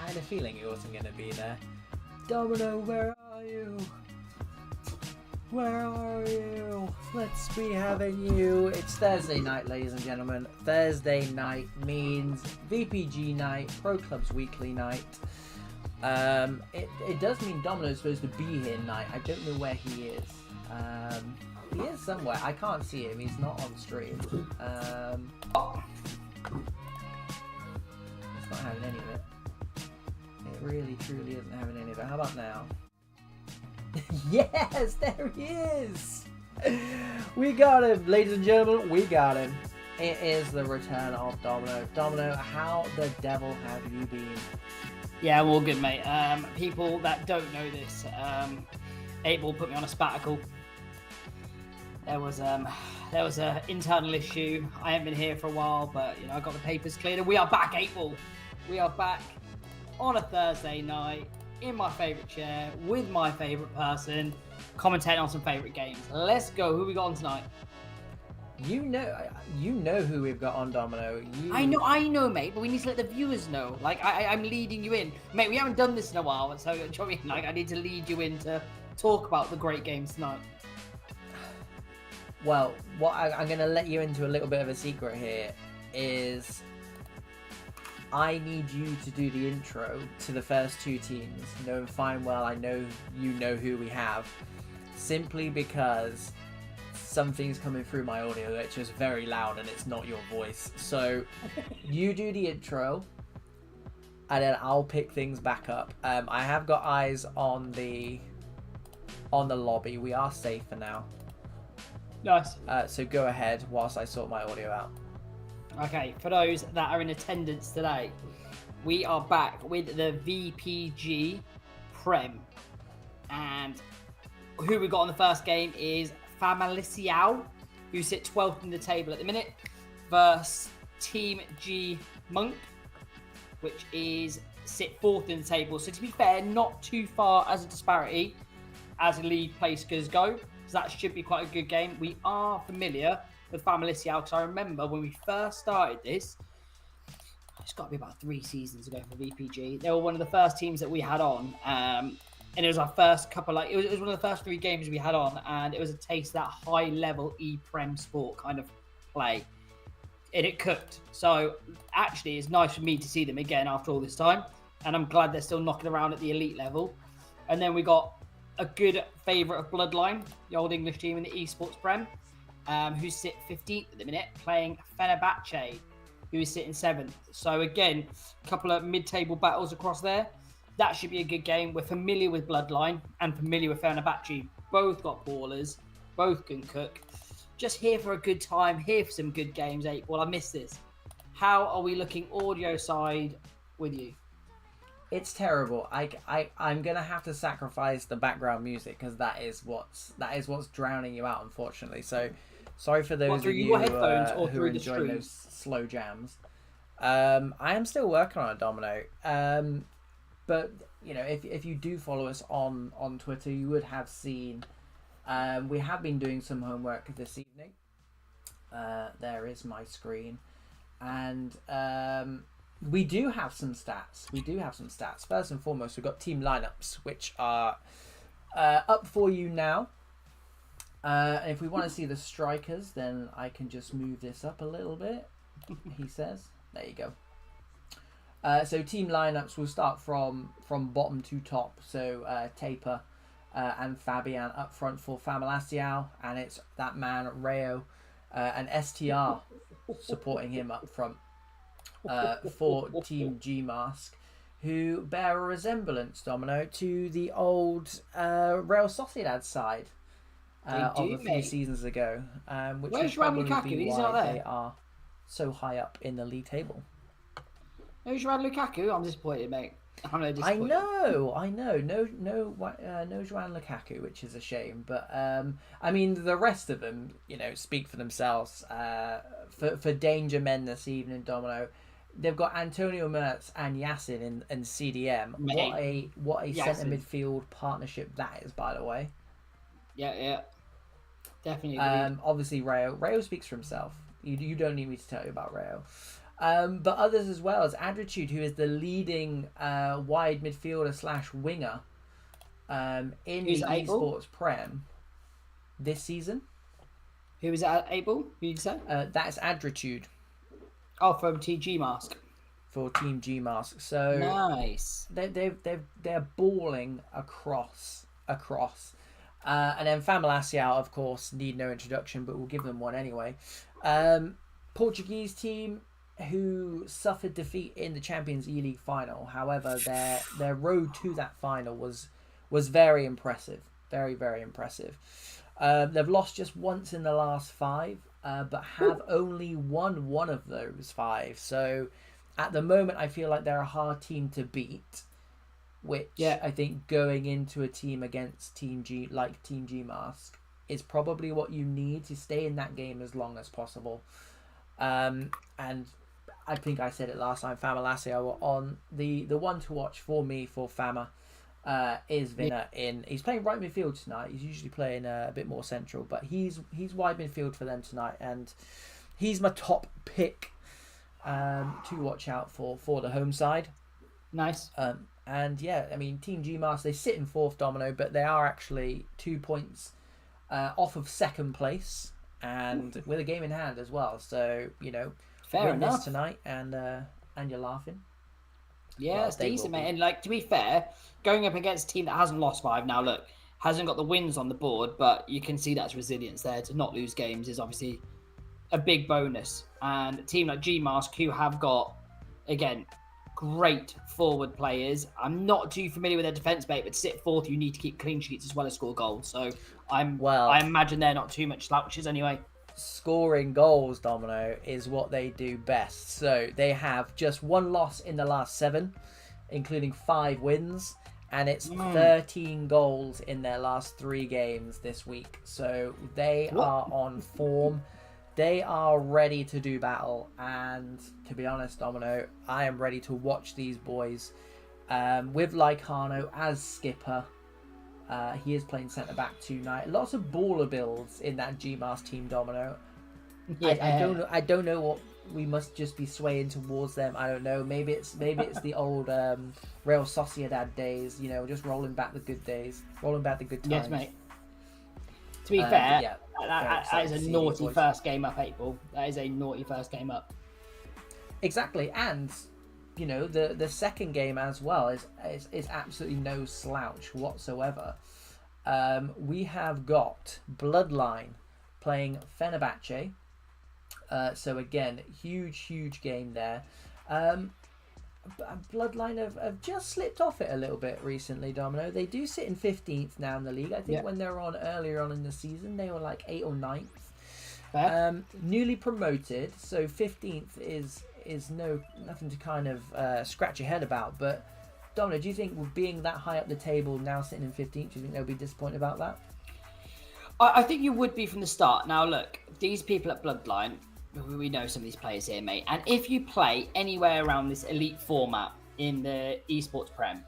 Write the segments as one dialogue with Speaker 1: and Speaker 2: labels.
Speaker 1: I had a feeling he wasn't going to be there. Domino, where are you? Where are you? Let's be having you. It's Thursday night, ladies and gentlemen. Thursday night means VPG night, Pro Clubs Weekly night. It does mean Domino's supposed to be here tonight. I don't know where he is. He is somewhere. I can't see him. He's not on stream. He's not having any of it. It really, truly isn't having any of it. How about now? Yes, there he is. We got him, ladies and gentlemen. We got him. It is the return of Domino. Domino, how the devil have you been?
Speaker 2: Yeah, I'm all good, mate. People that don't know this, 8ball put me on a sabbatical. There was an internal issue. I haven't been here for a while, but I got the papers cleared, and we are back, 8ball. We are back on a Thursday night in my favourite chair with my favourite person, commentating on some favourite games. Let's go. Who we got on tonight?
Speaker 1: You know who we've got on, Domino.
Speaker 2: I know, mate, but we need to let the viewers know. Like, I'm leading you in. Mate, we haven't done this in a while, so do you know what I mean? Like, I need to lead you in to talk about the great games tonight.
Speaker 1: Well, what I'm going to let you into a little bit of a secret here is I need you to do the intro to the first two teams, knowing fine well I know you know who we have, simply because something's coming through my audio which is very loud and it's not your voice. So you do the intro and then I'll pick things back up. I have got eyes on the lobby. We are safe for now.
Speaker 2: Nice.
Speaker 1: So go ahead whilst I sort my audio out.
Speaker 2: Okay, for those that are in attendance today, we are back with the VPG Prem. And who we got on the first game is Famalicao, who sit 12th in the table at the minute, versus Team GMASK, which is sit 4th in the table. So to be fair, not too far as a disparity as league placers go. So that should be quite a good game. We are familiar with Famalicao because I remember when we first started this, it's got to be about 3 seasons ago for VPG. They were one of the first teams that we had on, and it was our first couple. It was one of the first 3 games we had on, and it was a taste of that high level E-Prem sport kind of play, and it cooked. So actually, it's nice for me to see them again after all this time, and I'm glad they're still knocking around at the elite level. And then we got a good favourite of Bloodline, the old English team in the Esports Prem, who sit 15th at the minute, playing Fenerbache, who is sitting 7th. So again, a couple of mid-table battles across there. That should be a good game. We're familiar with Bloodline and familiar with Fenerbahce. Both got ballers, both can cook. Just here for a good time, here for some good games, 8ball. I miss this. How are we looking audio side with you?
Speaker 1: It's terrible. I'm gonna have to sacrifice the background music because that is what's drowning you out, unfortunately. So sorry for those of you who are enjoying those slow jams. I am still working on it, Domino. But if you do follow us on Twitter, you would have seen we have been doing some homework this evening. There is my screen, and we do have some stats. First and foremost, we've got team lineups, which are up for you now. And if we want to see the strikers, then I can just move this up a little bit, he says. There you go. So team lineups will start from bottom to top. So Taper and Fabian up front for Famalicao, and it's that man Rayo and STR supporting him up front. For Team GMASK, who bear a resemblance, Domino, to the old Real Sociedad side of a few seasons ago. Which
Speaker 2: Where's Joan Lukaku? He's not there.
Speaker 1: They are so high up in the league table.
Speaker 2: Who's Joan Lukaku? I'm disappointed, mate. I'm really disappointed.
Speaker 1: I know. No Joan Lukaku, which is a shame. But I mean, the rest of them, speak for themselves. For danger men this evening, Domino. They've got Antonio Mertz and Yassin in CDM. Mate, what a centre midfield partnership that is, by the way.
Speaker 2: Yeah. Definitely.
Speaker 1: Obviously, Rayo speaks for himself. You don't need me to tell you about Rayo. But others as well as Adritude, who is the leading wide midfielder / winger in
Speaker 2: Who's
Speaker 1: the Esports Prem this season.
Speaker 2: Who is that, Abel? Who did you say?
Speaker 1: That's Adritude.
Speaker 2: Oh, from GMASK.
Speaker 1: For Team GMASK. So
Speaker 2: nice.
Speaker 1: They're balling across. And then Famalicao, of course, need no introduction, but we'll give them one anyway. Portuguese team who suffered defeat in the Champions E-League final. However, their road to that final was very impressive. Very, very impressive. They've lost just once in the last 5, but have only won one of those 5. So at the moment, I feel like they're a hard team to beat, which I think going into a team against Team GMASK is probably what you need to stay in that game as long as possible. And I think I said it last time, Famalicao on the one to watch for me for Fama. Is Vinner he's playing right midfield tonight. He's usually playing a bit more central, but he's wide midfield for them tonight, and he's my top pick to watch out for the home side.
Speaker 2: Nice.
Speaker 1: And yeah, I mean, Team GMASK, they sit in 4th, Domino, but they are actually 2 points off of 2nd place, and with a game in hand as well. So
Speaker 2: fair
Speaker 1: win
Speaker 2: enough
Speaker 1: this tonight, and you're laughing.
Speaker 2: Yeah, it's decent, mate. And to be fair, going up against a team that hasn't lost 5 now, look, hasn't got the wins on the board, but you can see that's resilience there. To not lose games is obviously a big bonus. And a team like GMASK, who have got, again, great forward players. I'm not too familiar with their defence, mate, but to sit 4th, you need to keep clean sheets as well as score goals. So I imagine they're not too much slouches anyway.
Speaker 1: Scoring goals, Domino, is what they do best. So they have just 1 loss in the last 7, including 5 wins, and it's 13 goals in their last 3 games this week. So they are on form. They are ready to do battle, and to be honest, Domino, I am ready to watch these boys with Lycano as skipper. He is playing centre-back tonight. Lots of baller builds in that GMASK team, Domino. Yeah. I don't know what we must just be swaying towards them. I don't know. Maybe it's the old Real Sociedad days. Just rolling back the good days, rolling back the good times.
Speaker 2: Yes, mate. To be fair, that is a naughty first game up, April. That is a naughty first game up.
Speaker 1: Exactly, and the second game as well is absolutely no slouch whatsoever. We have got Bloodline playing Fenerbache. So again, huge game there. Bloodline have just slipped off it a little bit recently, Domino. They do sit in 15th now in the league. I think when they were on earlier on in the season, they were like 8th or 9th. Newly promoted, so 15th is nothing to kind of scratch your head about. But Domino, do you think with being that high up the table now sitting in 15th, do you think they'll be disappointed about that?
Speaker 2: I think you would be from the start. Now look, these people at Bloodline, we know some of these players here, mate. And if you play anywhere around this elite format in the Esports Prem,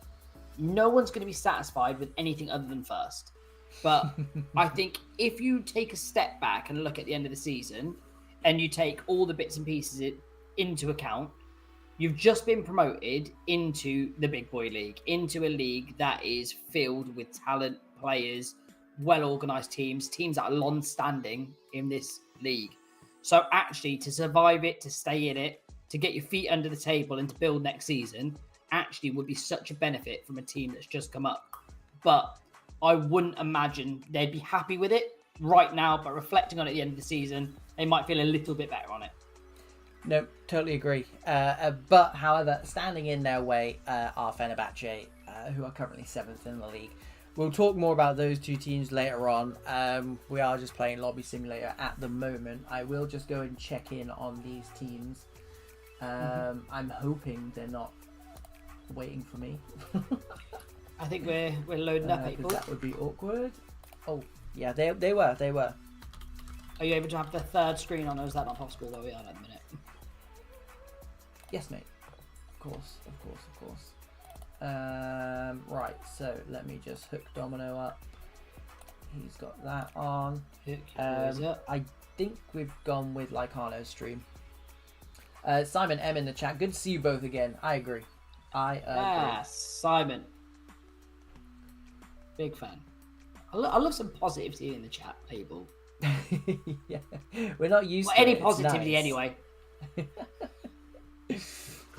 Speaker 2: no one's going to be satisfied with anything other than first. But I think if you take a step back and look at the end of the season and you take all the bits and pieces into account, you've just been promoted into the big boy league, into a league that is filled with talent, players, well-organised teams that are long-standing in this league. So actually, to survive it, to stay in it, to get your feet under the table and to build next season, actually would be such a benefit from a team that's just come up. But I wouldn't imagine they'd be happy with it right now, but reflecting on it at the end of the season, they might feel a little bit better on it.
Speaker 1: No, totally agree. But, however, standing in their way are Fenerbahce, who are currently 7th in the league. We'll talk more about those 2 teams later on. We are just playing Lobby Simulator at the moment. I will just go and check in on these teams. I'm hoping they're not waiting for me.
Speaker 2: I think we're loading up, people.
Speaker 1: That would be awkward. Oh, yeah, they were.
Speaker 2: Are you able to have the 3rd screen on, or is that not possible where we are at the minute?
Speaker 1: Yes, mate. Of course. Right, so let me just hook Domino up. He's got that on. I think we've gone with Lycano's stream. Simon M in the chat. Good to see you both again. I agree.
Speaker 2: Simon. Big fan. I love some positivity in the chat, people.
Speaker 1: Yeah, we're not used to
Speaker 2: any positivity
Speaker 1: nice.
Speaker 2: Anyway.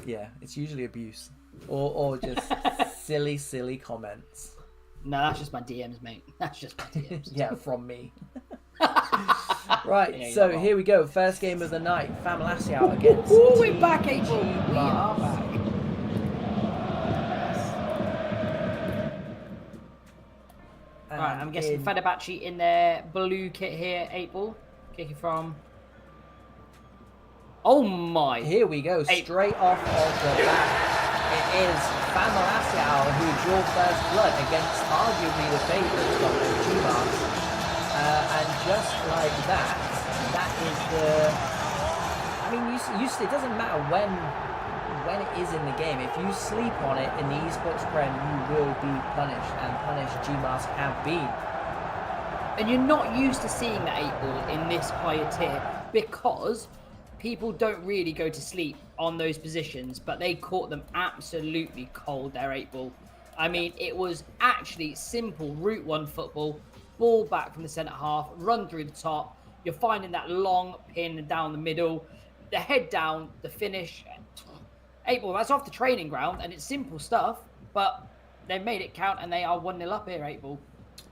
Speaker 1: Yeah, it's usually abuse or just silly comments.
Speaker 2: No, that's just my DMs, mate. That's just my DMs.
Speaker 1: Yeah, from me. Right, so here we go. First game of the night. Famalicao against.
Speaker 2: We're back, April. We are back. Alright, I'm guessing Fenerbache in their blue kit here, April. Kicking from. Oh my!
Speaker 1: Here we go, straight off of the bat. It is Famalicao who draw first blood against arguably the favourites of GMASK. And just like that, that is the. I mean, it doesn't matter when it is in the game. If you sleep on it in the Esports Prem, you will be punished, and punished GMASK have been.
Speaker 2: And you're not used to seeing that 8-ball in this higher tier because people don't really go to sleep on those positions, but they caught them absolutely cold, their 8-ball. I mean, it was actually simple Route 1 football, ball back from the centre half, run through the top. You're finding that long pin down the middle, the head down, the finish. 8-ball, that's off the training ground, and it's simple stuff, but they've made it count, and they are 1-0 up here, 8-ball.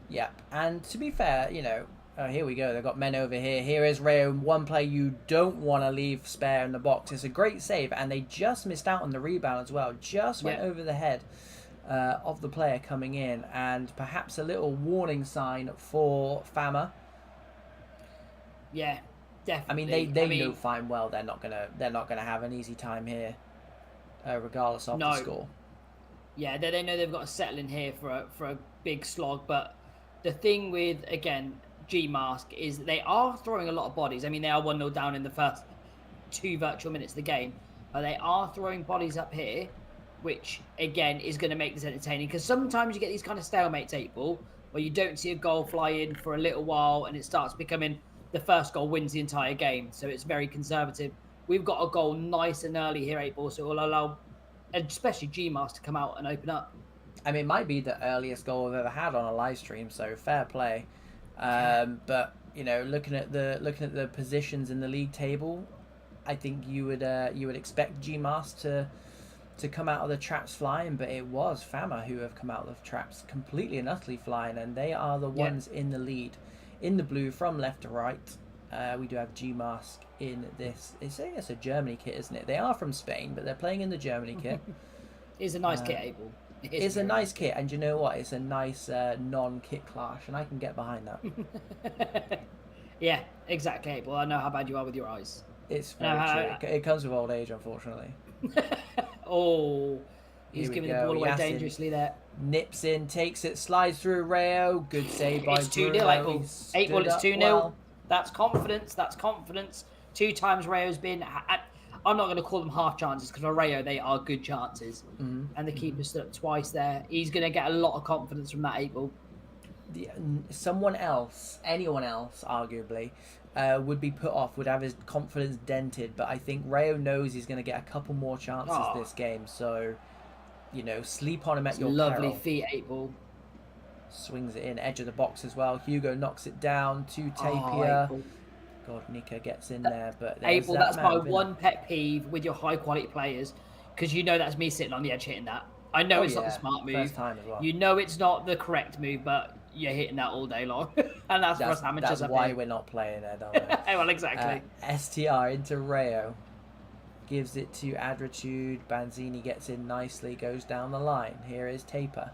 Speaker 1: Yep, and to be fair, you know, here we go. They've got men over here. Here is Rayo, one player you don't want to leave spare in the box. It's a great save, and they just missed out on the rebound as well. Just went over the head of the player coming in, and perhaps a little warning sign for Fama.
Speaker 2: Yeah, definitely.
Speaker 1: I mean, they know fine well they're not gonna have an easy time here, regardless of the score.
Speaker 2: Yeah, they know they've got to settle in here for a big slog, but the thing with, again, GMASK is they are throwing a lot of bodies. I mean, they are 1-0 down in the first 2 virtual minutes of the game, but they are throwing bodies up here, which, again, is going to make this entertaining, because sometimes you get these kind of stalemates, 8-ball, where you don't see a goal fly in for a little while, and it starts becoming the first goal wins the entire game, so it's very conservative. We've got a goal nice and early here, 8-ball, so it will allow, especially GMASK, to come out and open up.
Speaker 1: I mean, it might be the earliest goal I've ever had on a live stream, so fair play. But you know, looking at the positions in the league table, I think you would expect GMASK to come out of the traps flying, but it was Fama who have come out of the traps completely and utterly flying, and they are the ones in the lead, in the blue from left to right. We do have GMASK in this. It's a Germany kit, isn't it? They are from Spain, but they're playing in the Germany kit.
Speaker 2: It's a nice kit, Abel.
Speaker 1: It's a nice kit, and you know what? It's a nice non-kit clash, and I can get behind that.
Speaker 2: Yeah, exactly, Abel. I know how bad you are with your eyes.
Speaker 1: It's very true. It comes with old age, unfortunately.
Speaker 2: Oh, he's giving the ball away
Speaker 1: Yasin
Speaker 2: dangerously there.
Speaker 1: Nips in, takes it, slides through Rayo. Good save by
Speaker 2: It's 2-0, Abel. 8-ball, it's 2-0. Well. That's confidence. That's confidence. 2 times Rayo's been... I'm not going to call them half chances, because for Rayo, they are good chances. Mm-hmm. And the keeper stood up twice there. He's going to get a lot of confidence from that 8-ball.
Speaker 1: Someone else, anyone else, arguably, would be put off, would have his confidence dented. But I think Rayo knows he's going to get a couple more chances this game. So, you know, sleep on him at your
Speaker 2: lovely
Speaker 1: peril.
Speaker 2: feet, 8-ball.
Speaker 1: Swings it in, edge of the box as well. Hugo knocks it down to Tapia. God, Nika gets in there, but
Speaker 2: Abel, that's my one pet peeve with your high-quality players, because you know that's me sitting on the edge hitting that. I know it's not the smart move.
Speaker 1: First time as well.
Speaker 2: You know it's not the correct move, but you're hitting that all day long. And that's for us amateurs.
Speaker 1: That's why we're not playing there, don't we?
Speaker 2: Well, exactly.
Speaker 1: STR into Rayo. Gives it to Adratude. Banzini gets in nicely, goes down the line. Here is Taper.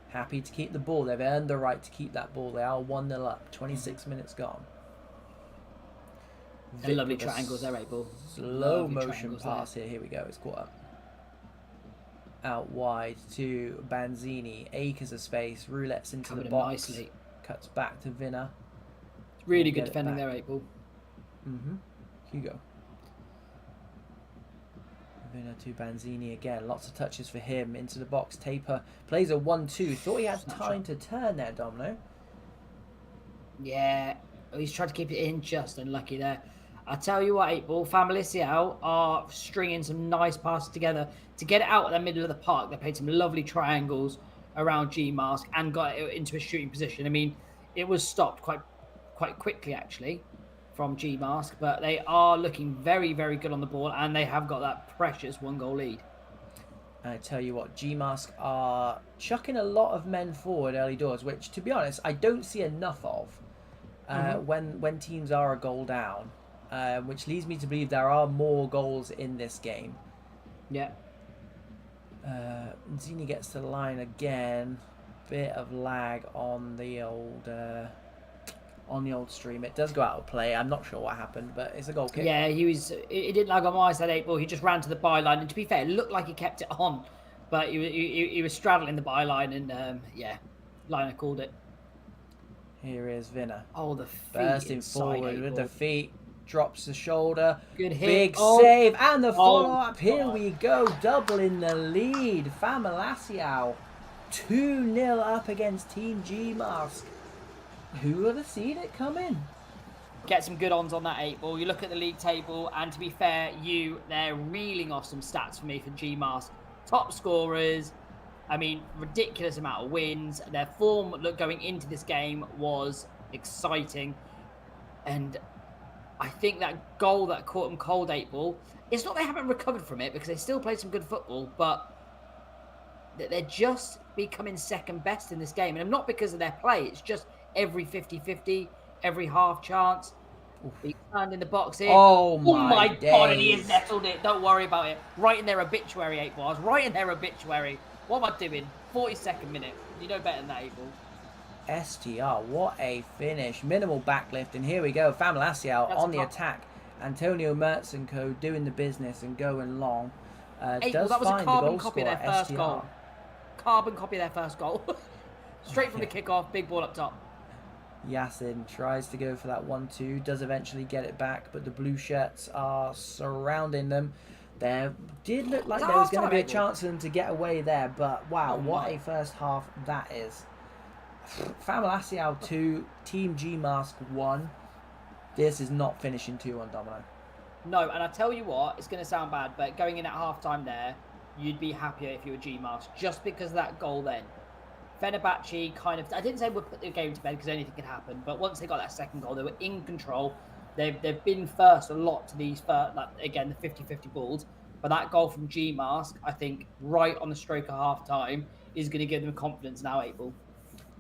Speaker 1: Happy to keep the ball. They've earned the right to keep that ball. They are 1-0 up. 26 minutes gone.
Speaker 2: Lovely triangles there, Abel.
Speaker 1: Slow motion pass here. Here we go. It's caught up. Out wide to Banzini. Acres of space. Roulette's into the box. Nicely. Cuts back to Vinna.
Speaker 2: Really good defending there, Abel.
Speaker 1: Hugo. Vinna to Banzini again. Lots of touches for him. Into the box. Taper plays a 1-2. Thought he had time to turn there, Domino.
Speaker 2: Yeah. He's tried to keep it in, just unlucky there. I tell you what, 8-ball, Famalicao are stringing some nice passes together to get it out of the middle of the park. They played some lovely triangles around GMASK and got it into a shooting position. I mean, it was stopped quite quickly, actually, from GMASK, but they are looking very, very good on the ball, and they have got that precious 1-goal lead.
Speaker 1: I tell you what, GMASK are chucking a lot of men forward early doors, which, to be honest, I don't see enough of when teams are a goal down, which leads me to believe there are more goals in this game.
Speaker 2: Yeah.
Speaker 1: Zini gets to the line again. Bit of lag on the old stream. It does go out of play. I'm not sure what happened, but it's a goal kick.
Speaker 2: Yeah, it didn't lag on my side, 8-ball. He just ran to the byline, and to be fair, it looked like he kept it on, but he was straddling the byline, and liner called it.
Speaker 1: Here is Vinner.
Speaker 2: Oh, the feet.
Speaker 1: Bursting forward with the feet. Drops the shoulder.
Speaker 2: Good hit.
Speaker 1: Big save. And the follow-up. Here we go. Doubling the lead. Famalicao 2-0 up against Team GMASK. Who would have seen it coming?
Speaker 2: Get some good ons on that 8-ball. You look at the league table, and to be fair, they're reeling off some stats for me for GMASK. Top scorers. I mean, ridiculous amount of wins. Their form going into this game was exciting. And I think that goal that caught them cold, 8-ball, it's not they haven't recovered from it because they still played some good football, but they're just becoming second best in this game. And not because of their play, it's just every 50-50, every half chance. He turned in the box here.
Speaker 1: Oh my
Speaker 2: God, and he has nettled it. Don't worry about it. Right in their obituary, 8-ball. I was right in their obituary. What am I doing? 42nd minute. You know better than that, 8-ball.
Speaker 1: STR, what a finish. Minimal backlift, and here we go. Famalicao on the attack. Antonio Mertz and co doing the business and going long.
Speaker 2: Does that was a carbon copy of their first goal. Carbon copy of their first goal. Straight from the kickoff, big ball up top.
Speaker 1: Yasin tries to go for that 1-2, does eventually get it back, but the blue shirts are surrounding them. There did look like there was going to be a chance for them to get away there, but wow, what a first half that is. Famalicao 2, Team GMASK 1. This is not finishing 2-1, Domino.
Speaker 2: No, and I tell you what, it's going to sound bad, but going in at half-time there, you'd be happier if you were GMASK, just because of that goal then. Fenerbache kind of, I didn't say we'd put the game to bed because anything could happen, but once they got that second goal, they were in control. They've been first a lot to these, again, the 50-50 balls. But that goal from GMASK, I think, right on the stroke of half-time, is going to give them confidence now, 8-ball.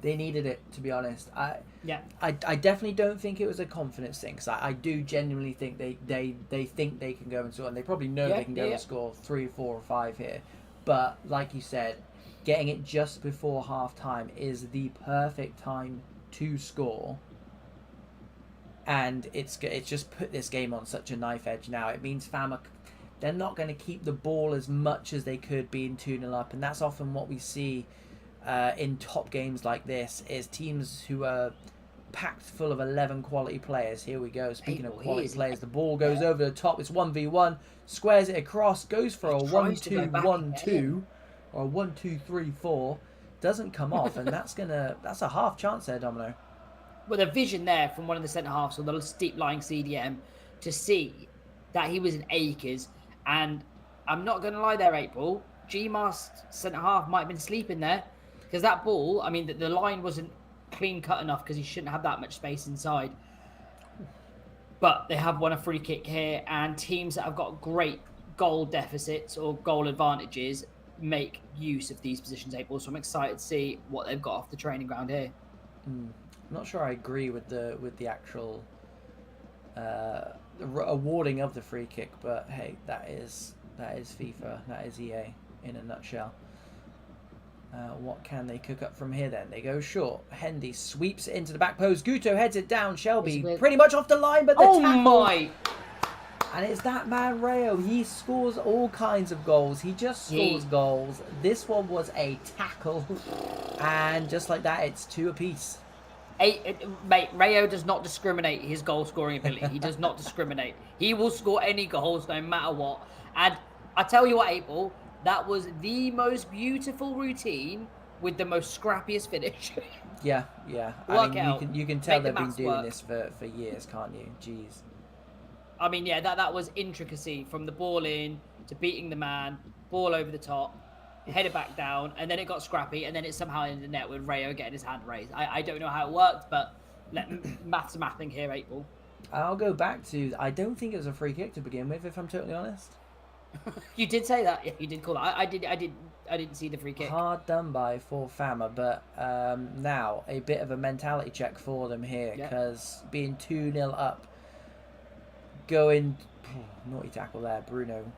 Speaker 1: They needed it, to be honest. I definitely don't think it was a confidence thing, because I do genuinely think they think they can go and score, and they probably know they can go and score 3, 4, or 5 here. But like you said, getting it just before half-time is the perfect time to score. And it's just put this game on such a knife edge now. It means Fama, they're not going to keep the ball as much as they could being 2-0 up. And that's often what we see in top games like this, is teams who are packed full of 11 quality players. Here we go. Speaking of quality players, the ball goes over the top. It's 1v1. Squares it across. Goes for a 1-2-1-2 or a 1-2-3-4. Doesn't come off. And that's a half chance there, Domino.
Speaker 2: With a vision there from one of the centre-halves on the steep lying CDM to see that he was in acres. And I'm not going to lie there, 8-ball. GMASK centre-half might have been sleeping there. Because that ball, I mean, the line wasn't clean-cut enough because he shouldn't have that much space inside. But they have won a free kick here. And teams that have got great goal deficits or goal advantages make use of these positions, 8-ball. So I'm excited to see what they've got off the training ground here.
Speaker 1: I'm not sure I agree with the actual awarding of the free kick, but hey, that is FIFA, that is EA in a nutshell. What can they cook up from here then? They go short. Hendy sweeps it into the back post. Guto heads it down. Shelby pretty much off the line, but the tackle. And it's that man Rayo. He scores all kinds of goals. He just scores goals. This one was a tackle, and just like that, it's 2 apiece.
Speaker 2: Mate, Rayo does not discriminate his goal scoring ability. He does not discriminate. He will score any goals no matter what. And I tell you what, 8-ball, that was the most beautiful routine with the most scrappiest finish.
Speaker 1: Yeah. I mean, you can tell they've been doing this for years, can't you? Jeez.
Speaker 2: I mean, yeah, that was intricacy from the ball in to beating the man, ball over the top, head it back down, and then it got scrappy, and then it somehow in the net with Rayo getting his hand raised. I don't know how it worked, but maths mathing here, 8 Ball.
Speaker 1: I'll go back to, I don't think it was a free kick to begin with, if I'm totally honest.
Speaker 2: You did say that. Yeah, you did call it. I didn't see the free kick.
Speaker 1: Hard done by for Fama, but now a bit of a mentality check for them here, because being 2-0 up, going naughty tackle there, Bruno,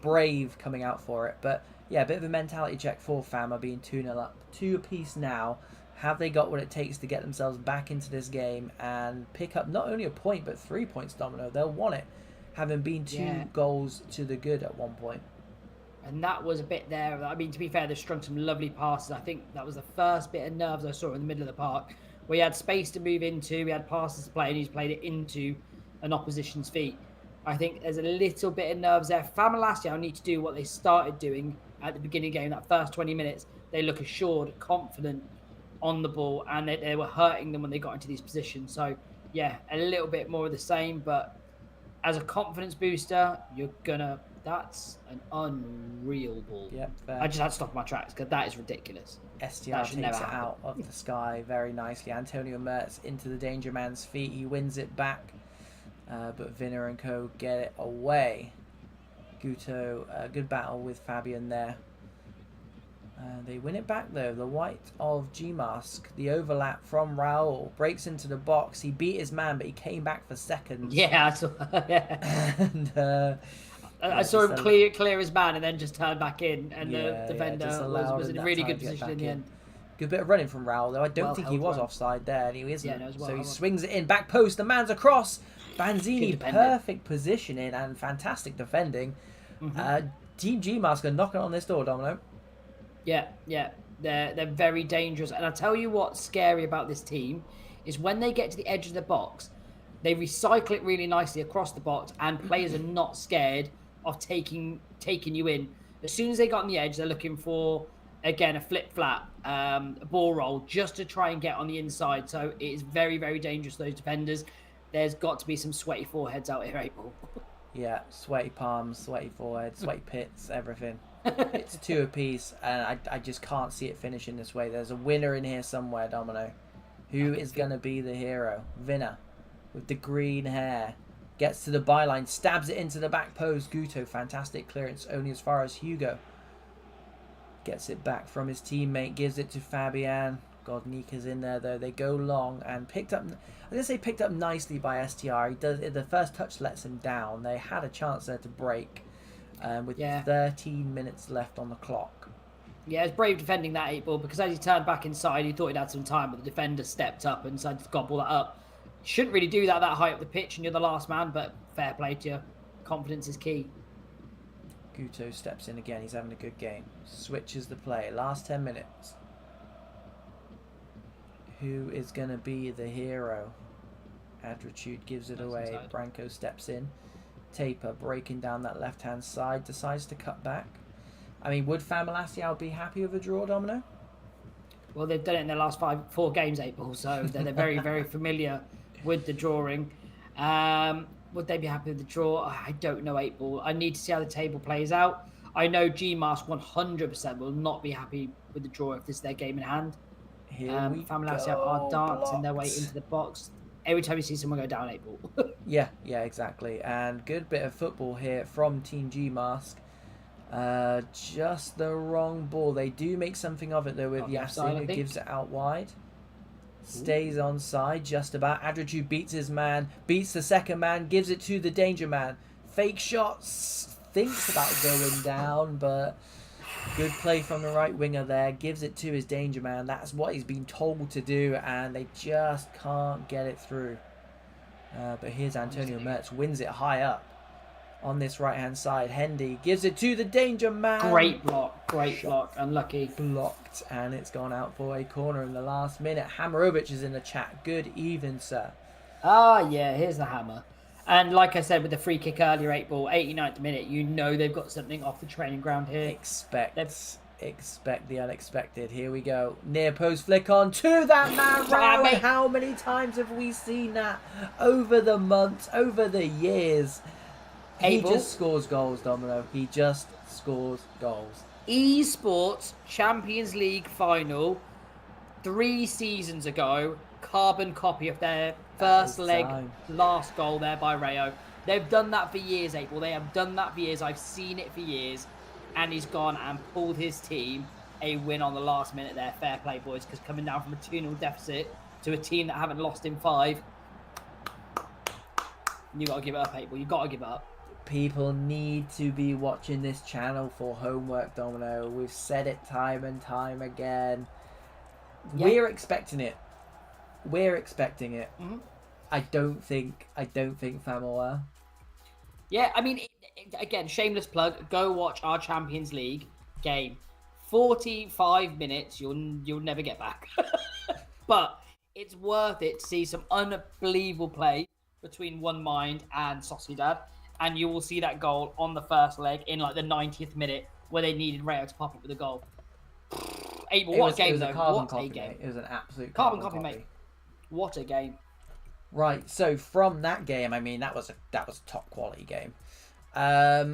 Speaker 1: brave coming out for it, but yeah, a bit of a mentality check for Fama, being 2-0 up, 2 apiece now. Have they got what it takes to get themselves back into this game and pick up not only a point but 3 points, Domino? They'll want it, having been 2 goals to the good at one point.
Speaker 2: And that was a bit there. I mean, to be fair, they strung some lovely passes. I think that was the first bit of nerves I saw in the middle of the park. We had space to move into, we had passes to play, and he's played it into an opposition's feet. I think there's a little bit of nerves there. Famalicao need to do what they started doing at the beginning of the game, that first 20 minutes. They look assured, confident on the ball, and they were hurting them when they got into these positions. So, yeah, a little bit more of the same, but as a confidence booster, that's an unreal ball.
Speaker 1: Yep,
Speaker 2: I just had to stop my tracks because that is ridiculous.
Speaker 1: STR takes it out of the sky very nicely. Antonio Mertz into the danger man's feet. He wins it back, but Vinner and co get it away. Guto, good battle with Fabian there. They win it back though. The white of GMASK, the overlap from Raul, breaks into the box. He beat his man, but he came back for seconds.
Speaker 2: Yeah, I saw. Yeah.
Speaker 1: And
Speaker 2: I saw him clear his man and then just turn back in, and the defender was in a really good position in the end.
Speaker 1: Good bit of running from Raul, though. I don't think he was offside there, and he isn't. Yeah, so he swings it in, back post, the man's across. Banzini, perfect positioning and fantastic defending. Team GMASK are knocking on this door, Domino.
Speaker 2: Yeah. They're very dangerous. And I'll tell you what's scary about this team is when they get to the edge of the box, they recycle it really nicely across the box, and players are not scared of taking you in. As soon as they got on the edge, they're looking for, again, a flip-flap, a ball roll, just to try and get on the inside. So it is very, very dangerous, those defenders. There's got to be some sweaty foreheads out here, April.
Speaker 1: Yeah, sweaty palms, sweaty forehead, sweaty pits, everything. It's 2 apiece, and I just can't see it finishing this way. There's a winner in here somewhere, Domino. Who is going to be the hero? Vinner, with the green hair, gets to the byline, stabs it into the back post. Guto, fantastic clearance, only as far as Hugo. Gets it back from his teammate, gives it to Fabian. God, Nika's in there though. They go long and picked up nicely by STR. He does, the first touch lets him down. They had a chance there to break. With 13 minutes left on the clock.
Speaker 2: Yeah, it's brave defending that 8 Ball, because as he turned back inside, he thought he'd had some time, but the defender stepped up and decided to gobble that up. Shouldn't really do that high up the pitch, and you're the last man, but fair play to you. Confidence is key.
Speaker 1: Guto steps in again. He's having a good game. Switches the play. Last 10 minutes. Who is going to be the hero? Adritude gives it away. Inside. Branco steps in. Taper breaking down that left-hand side, decides to cut back. I mean, would Famalicao be happy with a draw, Domino?
Speaker 2: Well, they've done it in their last 4 games, April, so they're very, very familiar with the drawing. Would they be happy with the draw? I don't know, 8 Ball. I need to see how the table plays out. I know GMASK 100% will not be happy with the draw if this is their game in hand. Famalicao are dancing their way into the box. Every time you see someone go down, 8 Ball.
Speaker 1: Yeah, exactly. And good bit of football here from Team GMASK. Just the wrong ball. They do make something of it though with Yasin, who gives it out wide. Stays onside just about. Adritude beats his man, beats the second man, gives it to the danger man. Fake shots, thinks about going down, but good play from the right winger there. Gives it to his danger man. That's what he's been told to do, and they just can't get it through. But here's Antonio Mertz, wins it high up on this right-hand side. Hendy gives it to the danger man.
Speaker 2: Great block. Unlucky.
Speaker 1: Blocked, and it's gone out for a corner in the last minute. Hamerovic is in the chat. Good even, sir.
Speaker 2: Yeah, here's the hammer. And like I said with the free kick earlier, 8 Ball, 89th minute, you know they've got something off the training ground here.
Speaker 1: Expect expect the unexpected. Here we go. Near post flick on to that man, Rayo. And how many times have we seen that over the months, over the years? He just scores goals, Domino. He just scores goals.
Speaker 2: Esports Champions League final 3 seasons ago. Carbon copy of their first leg, last goal there by Rayo. They've done that for years, April. They have done that for years. I've seen it for years. And he's gone and pulled his team a win on the last minute there. Fair play, boys, because coming down from a 2-0 deficit to a team that haven't lost in 5, you got to give it up, April. You got to give it up.
Speaker 1: People need to be watching this channel for homework, Domino. We've said it time and time again. Yeah. We're expecting it. We're expecting it. Mm-hmm. I don't think Famalicao.
Speaker 2: Yeah, I mean, again, shameless plug. Go watch our Champions League game. 45 minutes. You'll never get back. But it's worth it to see some unbelievable play between One Mind and Sociedad, and you will see that goal on the first leg in like the 90th minute where they needed Rayo to pop up with a goal. What a game, though. What a game.
Speaker 1: It was an absolute
Speaker 2: carbon copy, mate. What a game.
Speaker 1: Right, so from that game, I mean, that was a top quality game. I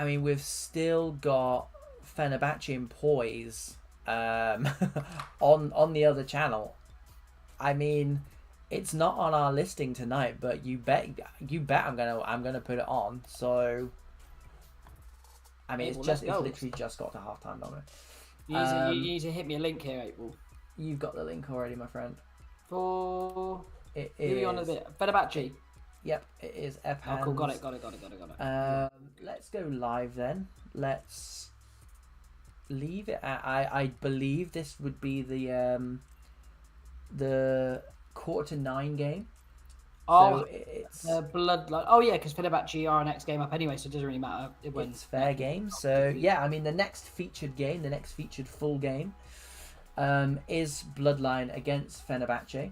Speaker 1: mean, we've still got Fenerbache and Poise on the other channel. I mean, it's not on our listing tonight, but you bet I'm gonna put it on. So, I mean, it's literally just got to halftime on it.
Speaker 2: You need to hit me a link here, April.
Speaker 1: You've got the link already, my friend.
Speaker 2: It is. On a bit. Fenerbahce.
Speaker 1: Yep, it is.
Speaker 2: Oh, cool. Got it.
Speaker 1: Let's go live then. Let's leave it at. I believe this would be the 9:15 game.
Speaker 2: Oh, so it's Bloodline. Oh yeah, because Fenerbahce are our next game up anyway, so it doesn't really matter. It wins.
Speaker 1: It's fair game. So yeah, I mean the next featured full game, is Bloodline against Fenerbahce.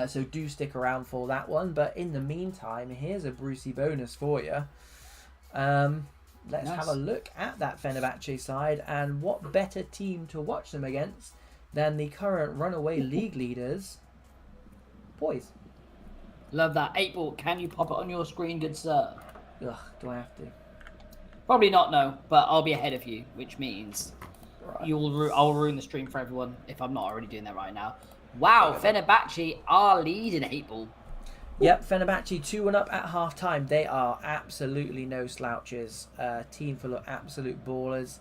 Speaker 1: So do stick around for that one. But in the meantime, here's a Brucey bonus for you. Let's have a look at that Fenerbahce side, and what better team to watch them against than the current runaway league leaders, Poise.
Speaker 2: Love that. 8-ball, can you pop it on your screen, good sir?
Speaker 1: Ugh, do I have to?
Speaker 2: Probably not, no, but I'll be ahead of you, which means I'll ruin the stream for everyone if I'm not already doing that right now. Wow, Fenerbahce are leading 8-ball.
Speaker 1: Yep, Fenerbahce 2-1 up at half-time. They are absolutely no slouches. Team full of absolute ballers.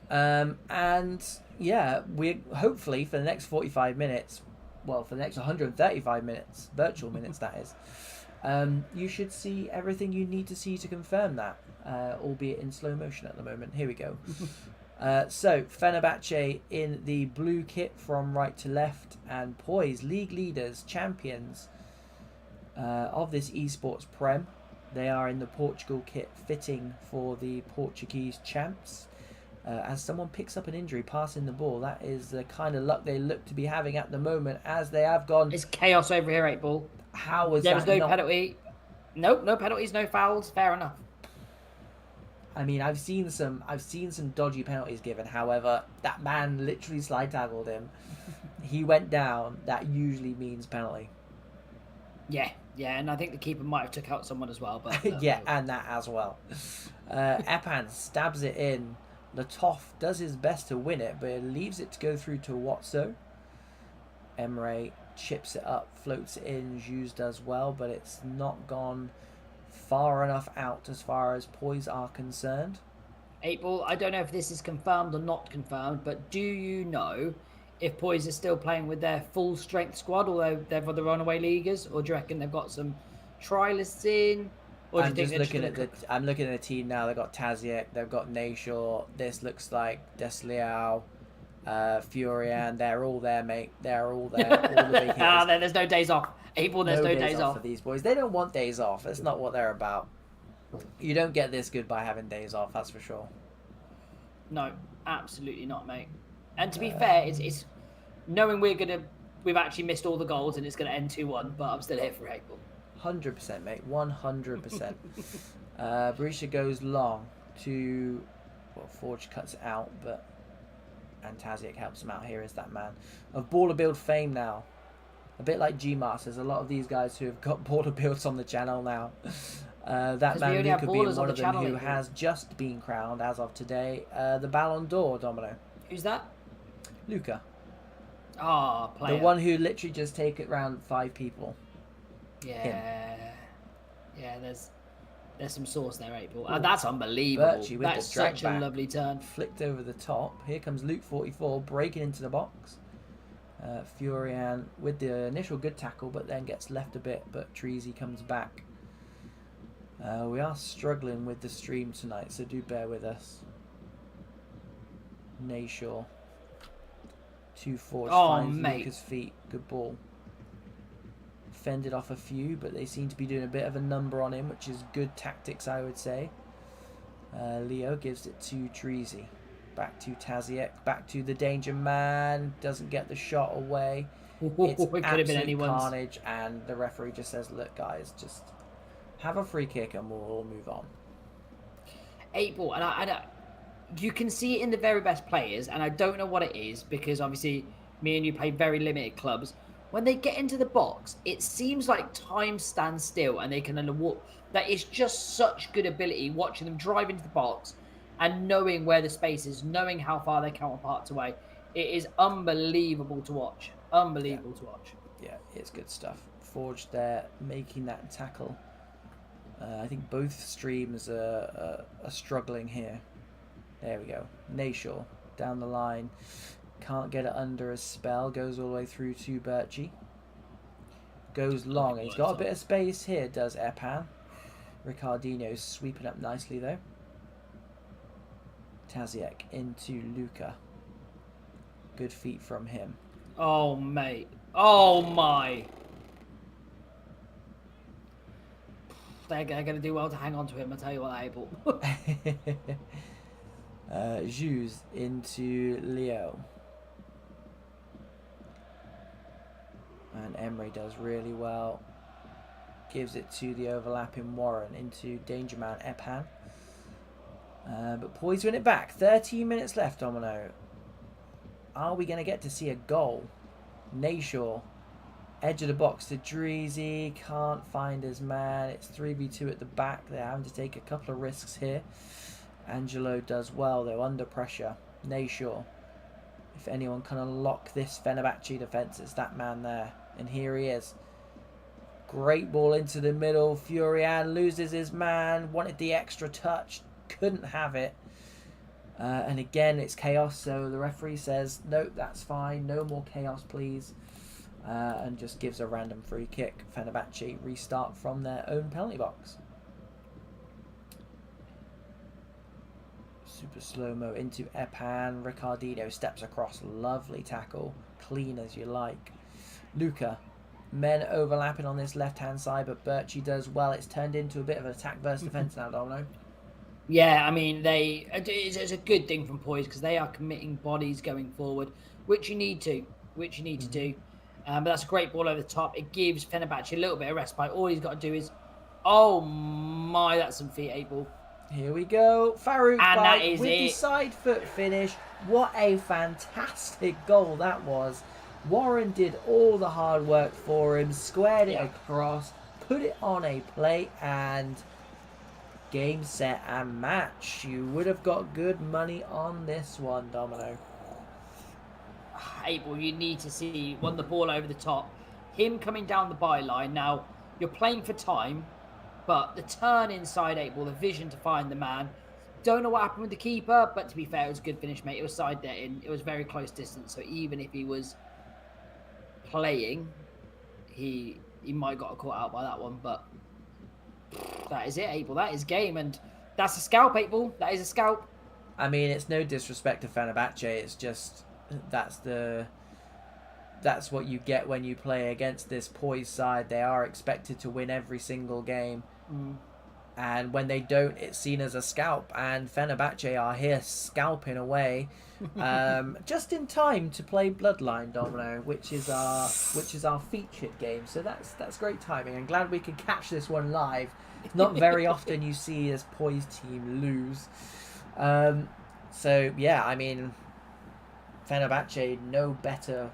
Speaker 1: And yeah, we hopefully for the next 45 minutes, well, for the next 135 minutes, virtual minutes that is, you should see everything you need to see to confirm that, albeit in slow motion at the moment. Here we go. So Fenerbahce in the blue kit from right to left, and Poise, league leaders, champions of this esports prem. They are in the Portugal kit, fitting for the Portuguese champs. As someone picks up an injury passing the ball, that is the kind of luck they look to be having at the moment, as they have gone.
Speaker 2: It's chaos over here, 8-ball.
Speaker 1: How was
Speaker 2: there
Speaker 1: that?
Speaker 2: There was no penalty. Nope, no penalties, no fouls. Fair enough.
Speaker 1: I mean, I've seen some dodgy penalties given. However, that man literally slide tackled him. He went down. That usually means penalty.
Speaker 2: Yeah, and I think the keeper might have took out someone as well. But
Speaker 1: yeah, and that as well. Epan stabs it in. Latoff does his best to win it, but it leaves it to go through to Watso. Emre chips it up, floats it in. Juz does well, but it's not gone far enough out as far as Poise are concerned.
Speaker 2: 8-ball, I don't know if this is confirmed or not confirmed, but do you know if Poise is still playing with their full strength squad, although they're the runaway leaguers, or do you reckon they've got some trialists in? Or do you think
Speaker 1: I'm looking at the team now. They've got Taziek, they've got Nayshaw. This looks like Desleal, Furian. They're all there, mate. They're all there. All the big hitters.
Speaker 2: There's no days off. April, there's no days off
Speaker 1: for these boys. They don't want days off. That's not what they're about. You don't get this good by having days off. That's for sure.
Speaker 2: No, absolutely not, mate. And to be fair, it's knowing we've actually missed all the goals and it's gonna end 2-1, but I'm still here for April.
Speaker 1: 100%, mate. 100%. Berisha goes long to... Well, Forge cuts it out, but and Taziek helps him out. Here is that man of baller build fame now. A bit like GMASK. There's a lot of these guys who have got baller builds on the channel now. That man Luca being one of them who has just been crowned as of today the Ballon d'Or, Domino.
Speaker 2: Who's that?
Speaker 1: Luca.
Speaker 2: Ah, player.
Speaker 1: The one who literally just take it around 5 people.
Speaker 2: Yeah.
Speaker 1: Him.
Speaker 2: Yeah, there's some sauce there, April. That's unbelievable. That's such a lovely turn.
Speaker 1: Flicked over the top. Here comes Luke 44 breaking into the box. Furian with the initial good tackle, but then gets left a bit. But Treasy comes back. We are struggling with the stream tonight, so do bear with us. Nayshaw. 2-4 finds Luca's feet. Good ball. Fended off a few, but they seem to be doing a bit of a number on him, which is good tactics, I would say. Leo gives it to Treasy. Back to Taziek. Back to the danger man. Doesn't get the shot away. It's absolute carnage, and the referee just says, look, guys, just have a free kick and we'll all move on.
Speaker 2: 8 ball, and I you can see it in the very best players, and I don't know what it is, because obviously me and you play very limited clubs. When they get into the box, it seems like time stands still and they can walk. That is just such good ability, watching them drive into the box and knowing where the space is, knowing how far their counterparts away. It is unbelievable to watch. Unbelievable to watch.
Speaker 1: Yeah, it's good stuff. Forge there, making that tackle. I think both streams are struggling here. There we go. Nayshaw down the line. Can't get it under a spell. Goes all the way through to Birchie. Goes long. He's got a bit of space here, does Epan. Ricardino's sweeping up nicely, though. Taziek into Luca. Good feet from him.
Speaker 2: Oh, mate. Oh, my. They're going to do well to hang on to him, I tell you what, Abel.
Speaker 1: Juz into Leo. And Emery does really well. Gives it to the overlapping Warren into Danger Man Epan. But Poise win it back. 13 minutes left, Domino. Are we going to get to see a goal? Nayshaw. Edge of the box to Dreezy. Can't find his man. It's 3v2 at the back. They're having to take a couple of risks here. Angelo does well, though, under pressure. Nayshaw. If anyone can unlock this Fenerbache defence, it's that man there. And here he is. Great ball into the middle. Furian loses his man. Wanted the extra touch. Couldn't have it. And again, it's chaos. So the referee says, nope, that's fine. No more chaos, please. And just gives a random free kick. Fenerbahce restart from their own penalty box. Super slow-mo into Epan. Ricardino steps across. Lovely tackle. Clean as you like. Luca. Men overlapping on this left-hand side, but Birchie does well. It's turned into a bit of an attack versus defence now, Domino.
Speaker 2: Yeah, I mean, it's a good thing from Poise, because they are committing bodies going forward, which you need to do. But that's a great ball over the top. It gives Fenerbahce a little bit of respite. All he's got to do is, oh my, that's some feet, 8 ball.
Speaker 1: Here we go. Farouk
Speaker 2: and that is
Speaker 1: with the side foot finish. What a fantastic goal that was. Warren did all the hard work for him, squared it across, put it on a plate, and game, set, and match. You would have got good money on this one, Domino.
Speaker 2: Abel, you need to see the ball over the top. Him coming down the byline. Now, you're playing for time, but the turn inside 8 ball, the vision to find the man. Don't know what happened with the keeper, but to be fair, it was a good finish, mate. It was side net in. It was very close distance, so even if he was playing, he might have got caught out by that one, but that is it, 8 ball. That is game, and that's a scalp, 8 ball. That is a scalp.
Speaker 1: I mean, it's no disrespect to Fenerbahce. It's just that's what you get when you play against this Poise side. They are expected to win every single game. And when they don't, it's seen as a scalp. And Fenerbahce are here scalping away, just in time to play Bloodline, Domino, which is our featured game. So that's great timing. I'm glad we could catch this one live. Not very often you see this Poise team lose. So yeah, I mean, Fenerbahce no better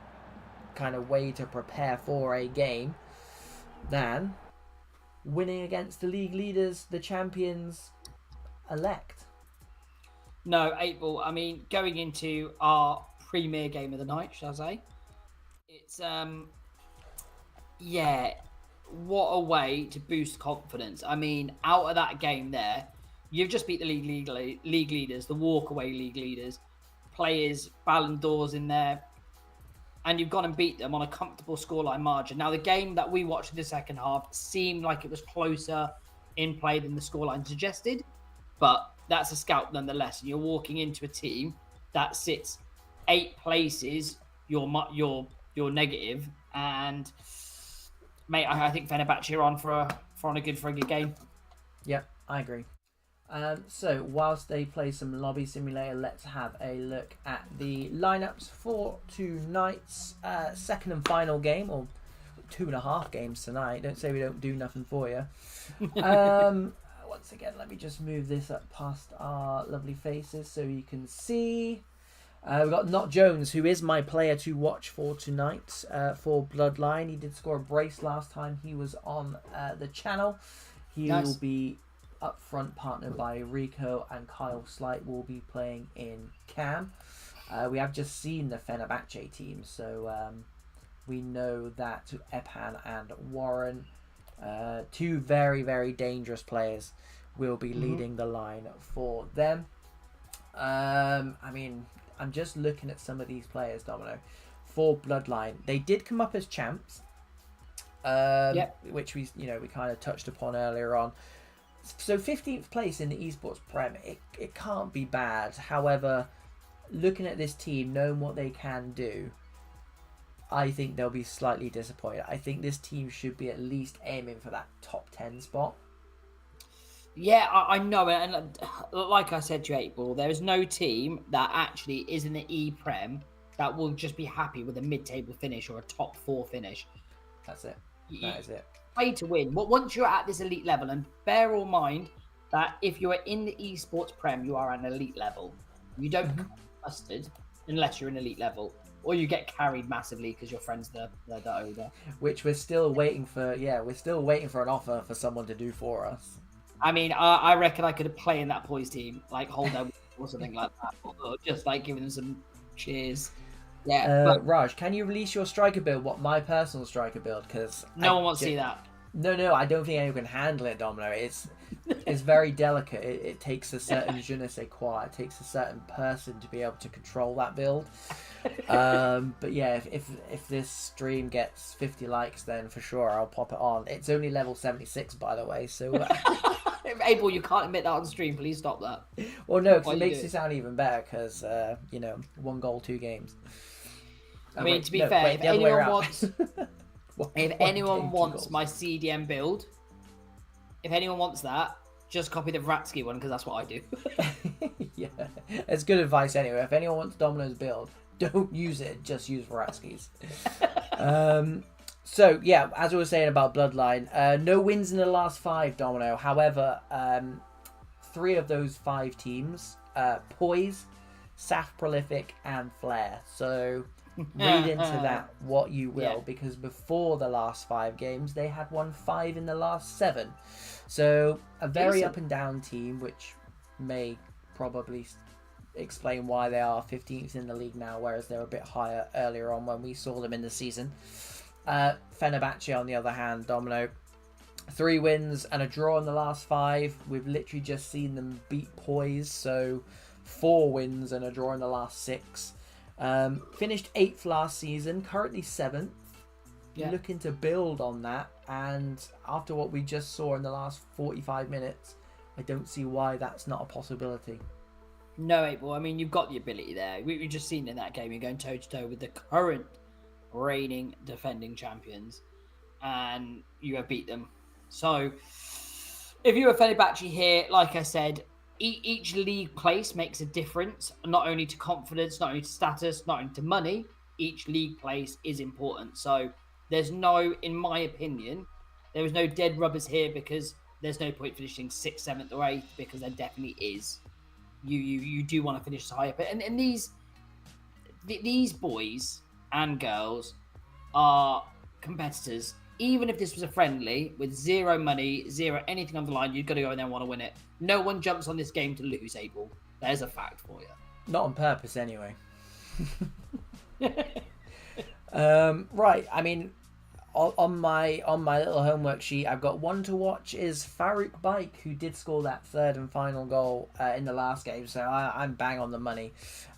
Speaker 1: kind of way to prepare for a game than winning against the league leaders, the champions elect.
Speaker 2: No, 8-ball. I mean, going into our premier game of the night, shall I say? It's what a way to boost confidence. I mean, out of that game there, you've just beat the league leaders, the walkaway league leaders, players, Ballon d'Ors in there, and you've gone and beat them on a comfortable scoreline margin. Now, the game that we watched in the second half seemed like it was closer in play than the scoreline suggested, but that's a scalp nonetheless. And you're walking into a team that sits 8 places, you're negative, and mate, I think Fenerbahce are on for a good game.
Speaker 1: Yeah, I agree. So whilst they play some lobby simulator, let's have a look at the lineups for tonight's second and final game, or 2.5 games tonight. Don't say we don't do nothing for you. Once again, let me just move this up past our lovely faces so you can see. We've got Not Jones, who is my player to watch for tonight for Bloodline. He did score a brace last time he was on the channel. He will be up front, partnered by Rico, and Kyle Slight will be playing in Cam. We have just seen the Fenerbahce team, so we know that Epan and Warren, 2 very, very dangerous players, will be leading the line for them. I mean, I'm just looking at some of these players, Domino, for Bloodline. They did come up as champs, which we kind of touched upon earlier on. So 15th place in the Esports Prem, it can't be bad. However, looking at this team, knowing what they can do, I think they'll be slightly disappointed. I think this team should be at least aiming for that top 10 spot.
Speaker 2: Yeah, I know it. And like I said to you, 8-ball, there is no team that actually is in the E-Prem that will just be happy with a mid-table finish or a top 4 finish.
Speaker 1: That's it. That is it.
Speaker 2: Play to win. Once you're at this elite level, and bear in mind that if you are in the Esports Prem, you are at an elite level. You don't get busted unless you're an elite level, or you get carried massively because your friends the older.
Speaker 1: Which we're still waiting for. Yeah, we're still waiting for an offer for someone to do for us.
Speaker 2: I mean, I reckon I could play in that Poise team, like hold them or something like that, or just like giving them some cheers. Yeah,
Speaker 1: Raj, can you release your striker build? What my personal striker build? Because
Speaker 2: no one wants to see that.
Speaker 1: No, I don't think anyone can handle it, Domino. It's very delicate. It takes a certain je ne sais quoi. It takes a certain person to be able to control that build. But yeah, if this stream gets 50 likes, then for sure I'll pop it on. It's only level 76, by the way. So,
Speaker 2: Abel, you can't admit that on stream. Please stop that.
Speaker 1: Well, no, because it makes it sound even better. Because 1 goal, 2 games.
Speaker 2: I mean, to be fair, if anyone wants, if anyone wants my CDM build, if anyone wants that, just copy the Vratsky one because that's what I do.
Speaker 1: Yeah, it's good advice anyway. If anyone wants Domino's build, don't use it. Just use Vratsky's. So yeah, as we were saying about Bloodline, no wins in the last 5, Domino. However, 3 of those 5 teams, Poise, Saf Prolific, and Flair. So read into that what you will, because before the last 5 games, they had won 5 in the last 7. So a very up and down team, which may probably explain why they are 15th in the league now, whereas they're a bit higher earlier on when we saw them in the season. Fenerbahce, on the other hand, Domino, 3 wins and a draw in the last 5. We've literally just seen them beat Poise, so 4 wins and a draw in the last 6. Finished 8th last season, currently 7th. Looking to build on that, and after what we just saw in the last 45 minutes, I don't see why that's not a possibility.
Speaker 2: No, April. I mean, you've got the ability there. We've just seen in that game, you're going toe-to-toe with the current reigning defending champions, and you have beat them. So, if you're a Fenerbahce here, like I said, each league place makes a difference, not only to confidence, not only to status, not only to money. Each league place is important. So, there's no, in my opinion, there is no dead rubbers here, because there's no point finishing 6th, 7th, or 8th, because there definitely is. You do want to finish higher. But and these these boys and girls are competitors. Even if this was a friendly with zero money, zero anything on the line, you've got to go in there and want to win it. No one jumps on this game to lose, Abel. There's a fact for you.
Speaker 1: Not on purpose, anyway. Right. I mean, on my little homework sheet, I've got one to watch is Fenerbache, who did score that third and final goal in the last game. So I'm bang on the money.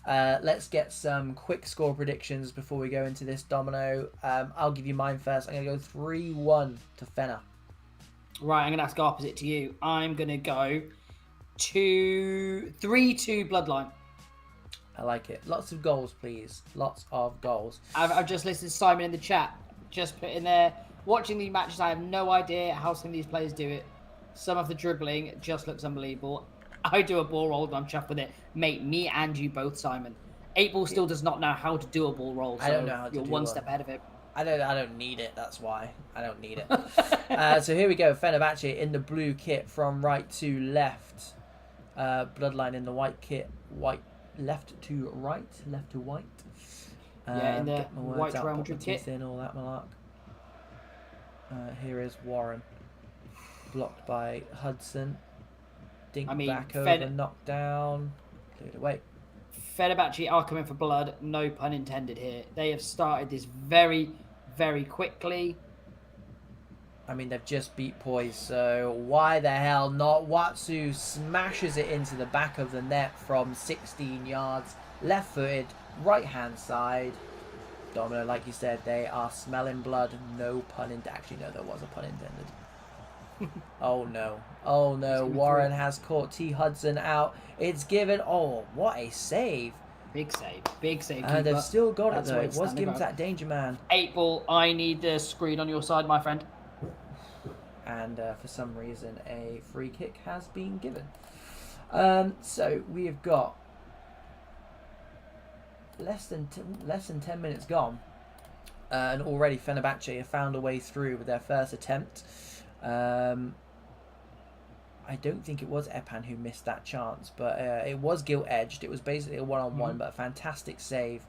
Speaker 1: Let's get some quick score predictions before we go into this, Domino. I'll give you mine first. I'm going to go 3-1 to Fener.
Speaker 2: Right, I'm going to ask opposite to you. I'm going to go 3-2 Bloodline.
Speaker 1: I like it. Lots of goals, please. Lots of goals.
Speaker 2: I've just listened to Simon in the chat. Just put in there. Watching these matches, I have no idea how some of these players do it. Some of the dribbling just looks unbelievable. I do a ball roll and I'm chuffed with it. Mate, me and you both, Simon. 8-Ball still does not know how to do a ball roll. So
Speaker 1: I don't know how to do
Speaker 2: you're one step ahead of it.
Speaker 1: I don't need it. That's why I don't need it. So here we go. Fenerbahce in the blue kit from right to left. Bloodline in the white kit. Left to right. Left to white.
Speaker 2: Yeah, in the white Real Madrid kit.
Speaker 1: In all that malark. Here is Warren. Blocked by Hudson. Dink back over, knocked down. Cleared away.
Speaker 2: Fenerbahce are coming for blood. No pun intended here. They have started this very, very quickly.
Speaker 1: I mean, they've just beat Poise, so why the hell not? Watsu smashes it into the back of the net from 16 yards. Left-footed, right-hand side. Domino, like you said, they are smelling blood. No pun intended. Actually, no, there was a pun intended. Oh, no. Oh, no. Warren has caught T. Hudson out. It's given. Oh, what a save.
Speaker 2: Big save. Big save.
Speaker 1: And they've still got it, though. It was given to that danger man.
Speaker 2: 8-Ball, I need the screen on your side, my friend.
Speaker 1: And for some reason, a free kick has been given. So we have got less than 10 minutes gone, and already Fenerbahce have found a way through with their first attempt. I don't think it was Epan who missed that chance, but it was gilt-edged. It was basically a one-on-one, but a fantastic save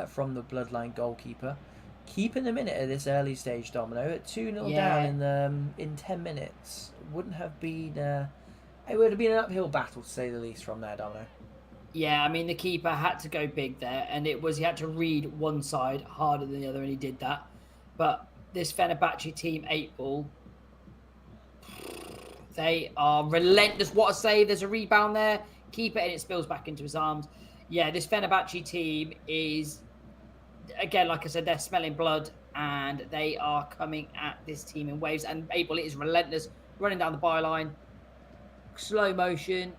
Speaker 1: from the Bloodline goalkeeper. Keeping them in it at this early stage, Domino, at 2-0 down in 10 minutes wouldn't have been. It would have been an uphill battle, to say the least, from there, Domino.
Speaker 2: Yeah, I mean, the keeper had to go big there, and he had to read one side harder than the other, and he did that. But this Fenerbahce team, 8-Ball, they are relentless. What a save. There's a rebound there. Keep it, and it spills back into his arms. Yeah, this Fenerbahce team is, again, like I said, they're smelling blood, and they are coming at this team in waves. And 8-Ball is relentless, running down the byline. Slow motion.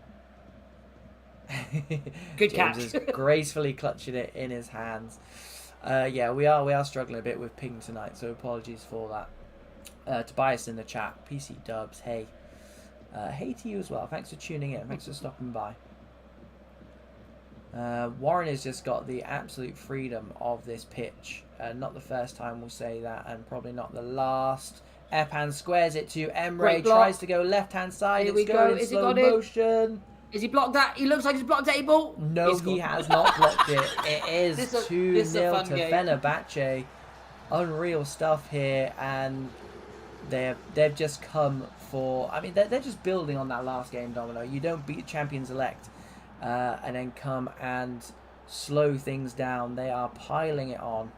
Speaker 2: Good catch.
Speaker 1: James is gracefully clutching it in his hands. Yeah, we are struggling a bit with ping tonight, so apologies for that. Tobias in the chat, PC Dubs, hey. Hey to you as well. Thanks for tuning in. Thanks for stopping by. Warren has just got the absolute freedom of this pitch. Not the first time we'll say that, and probably not the last. Epan squares it to Emre, tries to go left-hand side.
Speaker 2: Here we go.
Speaker 1: In slow motion.
Speaker 2: Is he blocked that? He looks like he's blocked 8-Ball.
Speaker 1: No, he has not blocked it. It is 2-0 to Fenerbahce. Unreal stuff here, and they've just come for. I mean, they're just building on that last game, Domino. You don't beat champions elect, and then come and slow things down. They are piling it on.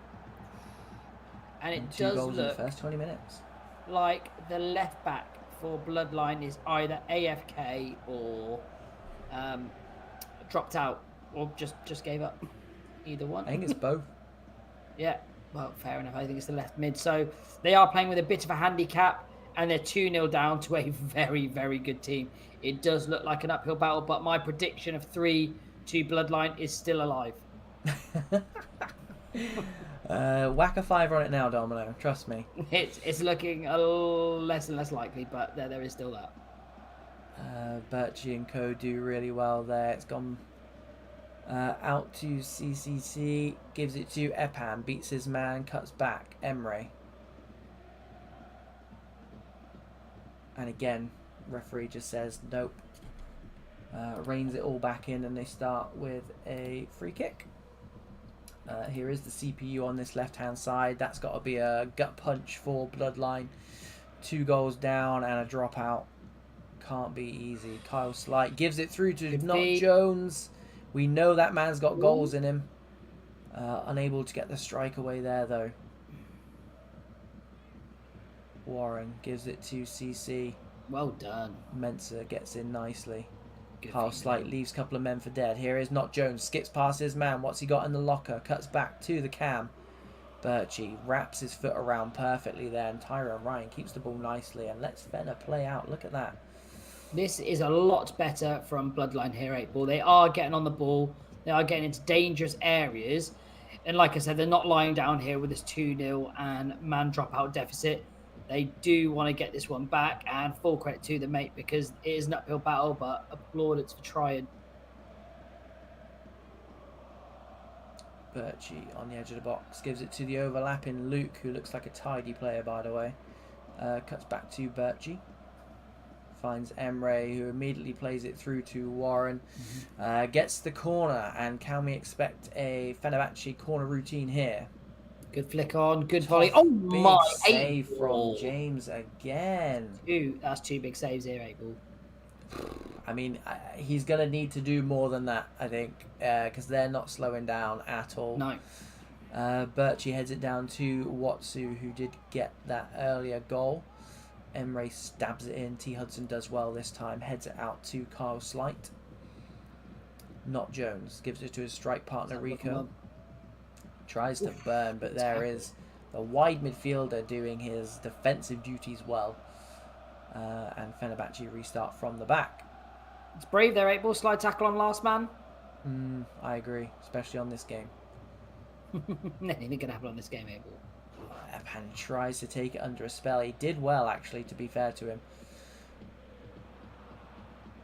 Speaker 2: And it
Speaker 1: two
Speaker 2: does
Speaker 1: goals
Speaker 2: look
Speaker 1: in the first 20 minutes.
Speaker 2: Like the left back for Bloodline is either AFK or dropped out, or just gave up. Either one.
Speaker 1: I think it's both.
Speaker 2: Yeah, well, fair enough. I think it's the left mid. So they are playing with a bit of a handicap, and they're 2-0 down to a very, very good team. It does look like an uphill battle, but my prediction of 3-2 Bloodline is still alive.
Speaker 1: Whack a 5 on it now, Domino. Trust me.
Speaker 2: It's looking a little less and less likely, but there is still that.
Speaker 1: Birchie and Co do really well there. It's gone out to CCC, gives it to Epan, beats his man, cuts back, Emre. And again, referee just says nope. Reins it all back in, and they start with a free kick. Here is the CPU on this left-hand side. That's got to be a gut punch for Bloodline. 2 goals down and a dropout. Can't be easy. Kyle Slight gives it through to Not Jones. We know that man's got goals in him. Unable to get the strike away there, though. Warren gives it to CC.
Speaker 2: Well done.
Speaker 1: Mensah gets in nicely. Kyle Slight leaves a couple of men for dead. Here is Not Jones. Skips past his man. What's he got in the locker? Cuts back to the cam. Birchie wraps his foot around perfectly there. And Tyra Ryan keeps the ball nicely. And lets Fener play out. Look at that.
Speaker 2: This is a lot better from Bloodline here, 8-Ball. They are getting on the ball. They are getting into dangerous areas. And like I said, they're not lying down here with this 2-0 and man dropout deficit. They do want to get this one back, and full credit to them, mate, because it is an uphill battle, but applaudits for trying.
Speaker 1: Birchie on the edge of the box. Gives it to the overlapping Luke, who looks like a tidy player, by the way. Cuts back to Birchie. Finds Emre, who immediately plays it through to Warren. Gets the corner, and can we expect a Fenerbahce corner routine here?
Speaker 2: Good flick on, good volley. Oh my!
Speaker 1: Save from James again.
Speaker 2: That's 2 big saves here, 8-Ball.
Speaker 1: I mean, he's going to need to do more than that, I think, because they're not slowing down at all.
Speaker 2: No.
Speaker 1: Birchie heads it down to Watsu, who did get that earlier goal. Emre stabs it in. T. Hudson does well this time. Heads it out to Kyle Slight. Not Jones. Gives it to his strike partner, Rico. Tries to burn, but there is the wide midfielder doing his defensive duties well. And Fenerbahce restart from the back.
Speaker 2: It's brave there, 8-Ball. Slide tackle on last man.
Speaker 1: I agree, especially on this game.
Speaker 2: Anything can happen on this game, 8-Ball.
Speaker 1: Epan tries to take it under a spell. He did well, actually, to be fair to him.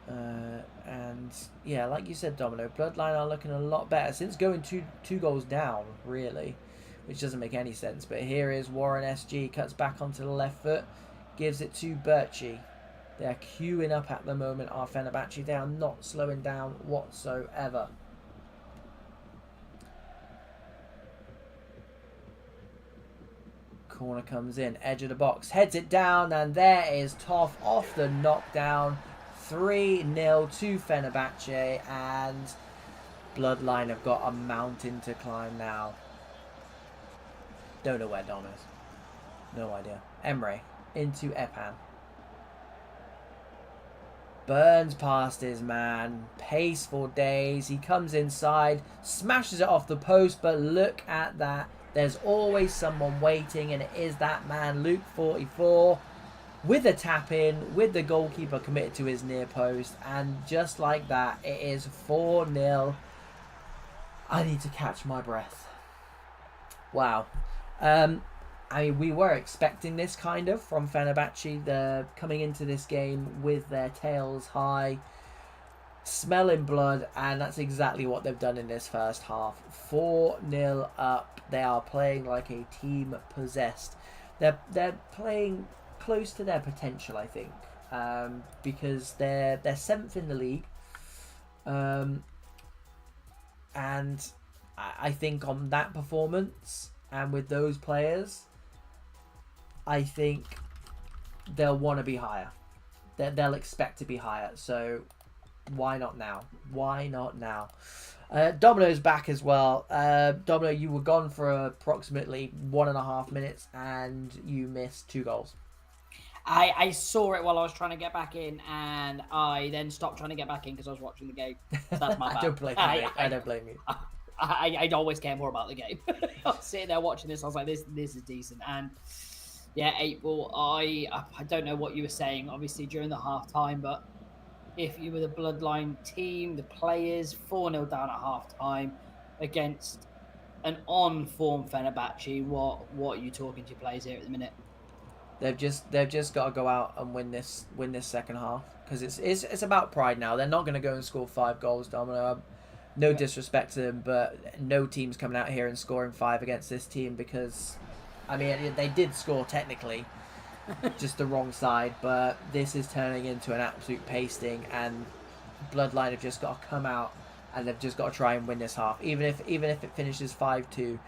Speaker 1: And yeah, like you said, Domino, Bloodline are looking a lot better since going two goals down, really, which doesn't make any sense. But here is Warren SG, cuts back onto the left foot, gives it to Birchie. They're queuing up at the moment, our Fenerbahce. They are not slowing down whatsoever. Corner comes in, edge of the box, heads it down, and there is Toff off the knockdown. 3-0 to Fenerbahce, and Bloodline have got a mountain to climb now. Don't know where Dom is. No idea. Emre into Epan. Burns past his man. Pace for days. He comes inside, smashes it off the post, but look at that. There's always someone waiting, and it is that man, Luke 44. With a tap in, with the goalkeeper committed to his near post, and just like that, it is 4-0. I need to catch my breath. Wow. I mean, we were expecting this kind of from Fenerbahce. They're coming into this game with their tails high, smelling blood, and that's exactly what they've done in this first half. 4-0 up. They are playing like a team possessed. They're playing close to their potential, I think, because they're 7th in the league, and I think on that performance and with those players, I think they'll want to be higher. They'll expect to be higher. So why not now? Why not now? Domino's back as well. Domino, you were gone for approximately 1.5 minutes and you missed 2 goals.
Speaker 2: I saw it while I was trying to get back in, and I then stopped trying to get back in because I was watching the game. So that's my bad.
Speaker 1: I don't blame you. I don't blame you.
Speaker 2: I always care more about the game. I was sitting there watching this. I was like, this is decent. And yeah, 8-Ball. I don't know what you were saying, obviously, during the half time, but if you were the Bloodline team, the players, 4-0 down at half time against an on-form Fenerbahce, what are you talking to your players here at the minute?
Speaker 1: They've just got to go out and win this second half, because it's about pride now. They're not going to go and score 5 goals, Domino. No disrespect to them, but no team's coming out here and scoring 5 against this team, because, I mean, they did score technically, just the wrong side, but this is turning into an absolute pasting, and Bloodline have just got to come out and they've just got to try and win this half. Even if it finishes 5-2,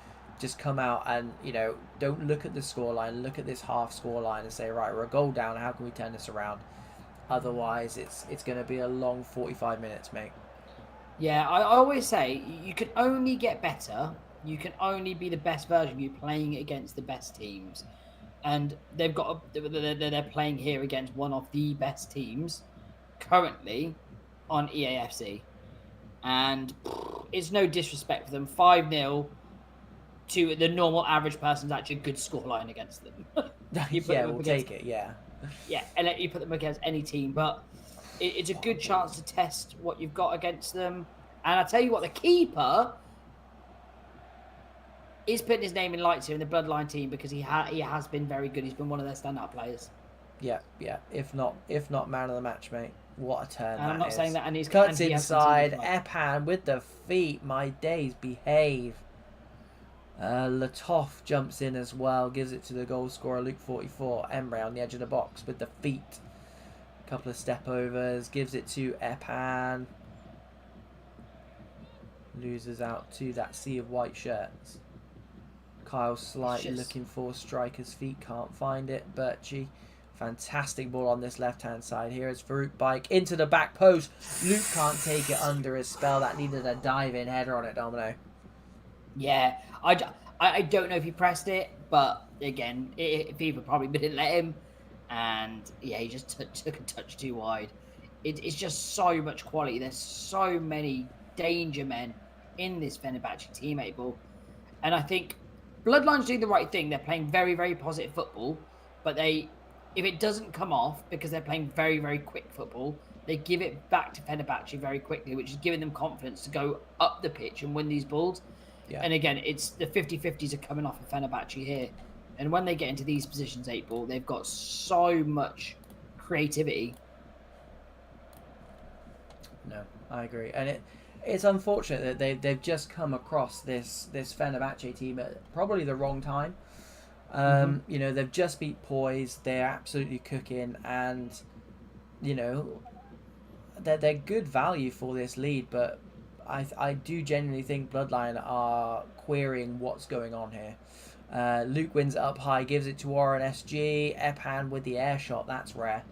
Speaker 1: just come out and, you know, don't look at the scoreline, look at this half scoreline and say, right, we're a goal down, how can we turn this around? Otherwise, it's going to be a long 45 minutes, mate.
Speaker 2: Yeah, I always say you can only get better. You can only be the best version of you playing against the best teams. And they're playing here against one of the best teams currently on EAFC. And it's no disrespect for them. 5-0 to the normal average person's actually a good scoreline against them.
Speaker 1: Yeah, we'll take it, yeah.
Speaker 2: Yeah, and let you put them against any team. But it's a good chance to test what you've got against them. And I tell you what, the keeper is putting his name in lights here in the Bloodline team because he has been very good. He's been one of their standout players.
Speaker 1: Yeah. If not man of the match, mate. What a turn!
Speaker 2: And I'm not saying that. And he's
Speaker 1: cuts inside. Epan with the feet. My days, behave. Latoff jumps in as well. Gives it to the goal scorer, Luke 44. Emre on the edge of the box with the feet. Couple of step overs. Gives it to Epan. Loses out to that sea of white shirts. Kyle slightly looking for striker's feet. Can't find it. Birchie. Fantastic ball on this left-hand side. Here is Farouk Bike into the back post. Luke can't take it under his spell. That needed a dive-in header on it, Domino.
Speaker 2: Yeah. I don't know if he pressed it, but again, FIFA probably didn't let him. And yeah, he just took a touch too wide. It's just so much quality. There's so many danger men in this Fenerbahce team, Abel. And I think Bloodline's doing the right thing. They're playing very, very positive football, but if it doesn't come off because they're playing very, very quick football, they give it back to Fenerbahce very quickly, which is giving them confidence to go up the pitch and win these balls. Yeah. And again, it's the 50-50s are coming off of Fenerbahce here. And when they get into these positions, 8-ball, they've got so much creativity.
Speaker 1: No, I agree. And it's unfortunate that they've just come across this Fenerbahce team at probably the wrong time. You know, they've just beat Poise. They're absolutely cooking, and you know they're good value for this lead. But I do genuinely think Bloodline are querying what's going on here. Luke wins it up high, gives it to Warren SG. Epan with the air shot. That's rare.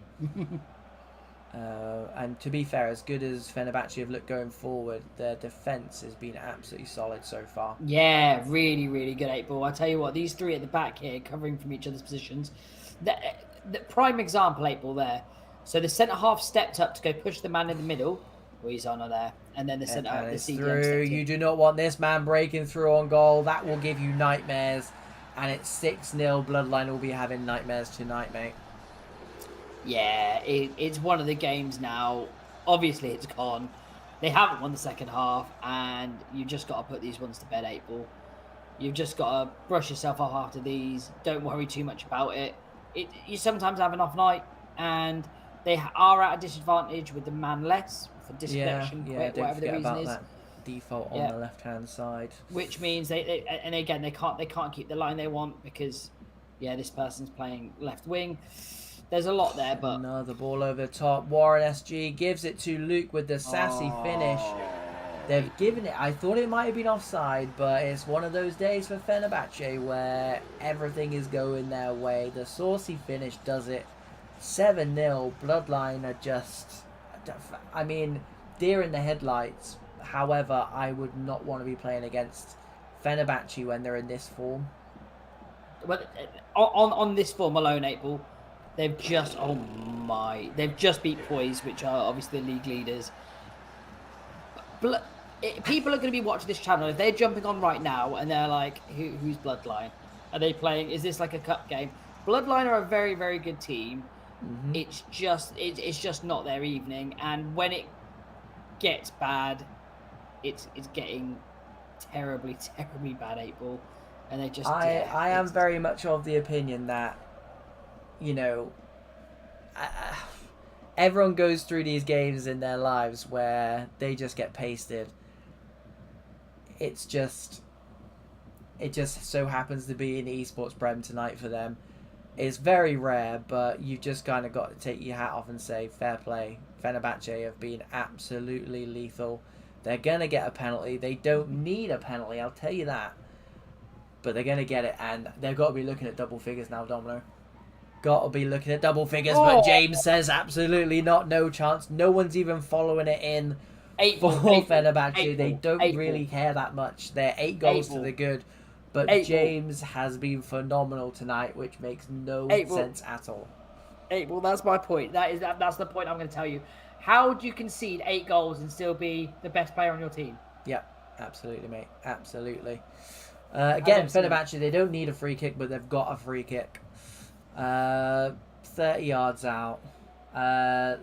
Speaker 1: And to be fair, as good as Fenerbahce have looked going forward, their defence has been absolutely solid so far.
Speaker 2: Yeah, really, really good 8-ball. I tell you what, these three at the back here, covering from each other's positions, the prime example 8-ball there. So the centre half stepped up to go push the man in the middle. Well, he's on there, and then the centre half, the CDM
Speaker 1: through. You do not want this man breaking through on goal. That will give you nightmares, and it's 6-0. Bloodline will be having nightmares tonight, mate.
Speaker 2: Yeah, it's one of the games now. Obviously, it's gone. They haven't won the second half, and you've just got to put these ones to bed, 8-ball. You've just got to brush yourself off after these. Don't worry too much about it. You sometimes have an off night, and they are at a disadvantage with the man less for disconnection, quit, whatever the reason is.
Speaker 1: That default on the left-hand side,
Speaker 2: which means they can't keep the line they want because this person's playing left wing. There's a lot there, but
Speaker 1: another ball over the top. Warren SG gives it to Luke with the sassy finish. They've given it. I thought it might have been offside, but it's one of those days for Fenerbahce where everything is going their way. The saucy finish does it. 7-0. Bloodline are just, I mean, deer in the headlights. However, I would not want to be playing against Fenerbahce when they're in this form.
Speaker 2: But on this form alone, 8-ball. They've just beat Poise, which are obviously the league leaders. People are going to be watching this channel. If they're jumping on right now and they're like, who's Bloodline? Are they playing? Is this like a cup game? Bloodline are a very, very good team. Mm-hmm. It's just not their evening. And when it gets bad, it's getting terribly, terribly bad, 8-ball. And they just...
Speaker 1: I am very much of the opinion that, you know, everyone goes through these games in their lives where they just get pasted. It just so happens to be in the Esports Prem tonight for them. It's very rare, but you just kind of got to take your hat off and say fair play. Fenerbahce have been absolutely lethal. They're going to get a penalty. They don't need a penalty, I'll tell you that. But they're going to get it, and they've got to be looking at double figures now, Domino. Got to be looking at double figures, but James says absolutely not, no chance. No one's even following it in for Fenerbahce. They don't really care that much. They're 8 goals to the good. But James has been phenomenal tonight, which makes no sense at all.
Speaker 2: Well, that's my point. That's the point I'm going to tell you. How do you concede 8 goals and still be the best player on your team?
Speaker 1: Yeah, absolutely, mate. Absolutely. Again, Fenerbahce, they don't need a free kick, but they've got a free kick. 30 yards out.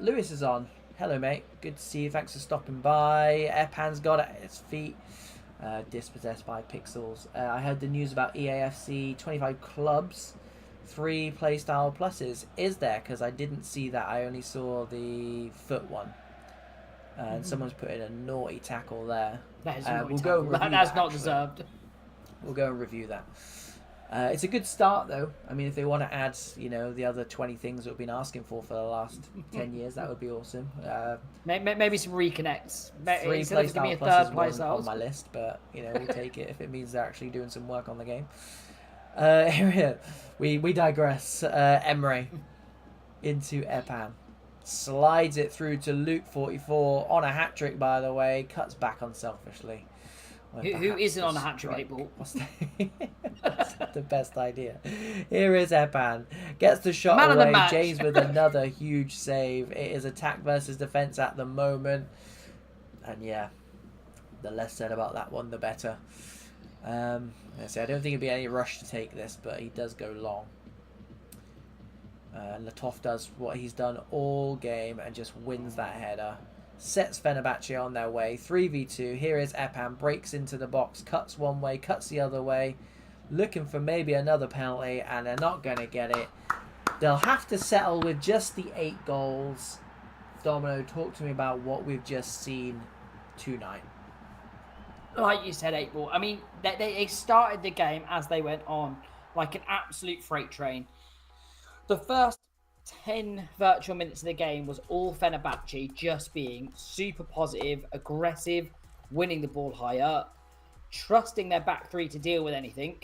Speaker 1: Lewis is on. Hello, mate. Good to see you. Thanks for stopping by. Epan's got it at his feet. Dispossessed by Pixels. I heard the news about EAFC 25 clubs, 3 playstyle pluses. Is there? Because I didn't see that. I only saw the foot one. And someone's put in a naughty tackle there.
Speaker 2: That is a naughty tackle. That's not deserved.
Speaker 1: We'll go and review that. It's a good start, though. I mean, if they want to add, the other 20 things that we've been asking for the last 10 years, that would be awesome.
Speaker 2: Maybe some reconnects.
Speaker 1: 3 playstyle pluses wasn't on my list, but, we'll take it if it means they're actually doing some work on the game. We digress. Emre into Epan. Slides it through to Luke 44 on a hat-trick, by the way. Cuts back unselfishly.
Speaker 2: Who isn't on a hat-trick,
Speaker 1: That's the best idea. Here is Epan. Gets the shot away. James with another huge save. It is attack versus defence at the moment. And yeah, the less said about that one, the better. I don't think it'd be any rush to take this, but he does go long. Latov does what he's done all game and just wins that header. Sets Fenerbahce on their way. 3v2. Here is Epan. Breaks into the box. Cuts one way. Cuts the other way. Looking for maybe another penalty. And they're not going to get it. They'll have to settle with just the 8 goals. Domino, talk to me about what we've just seen tonight.
Speaker 2: Like you said, 8 ball. I mean, they started the game as they went on. Like an absolute freight train. The first 10 virtual minutes of the game was all Fenerbahce just being super positive, aggressive, winning the ball high up, trusting their back 3 to deal with anything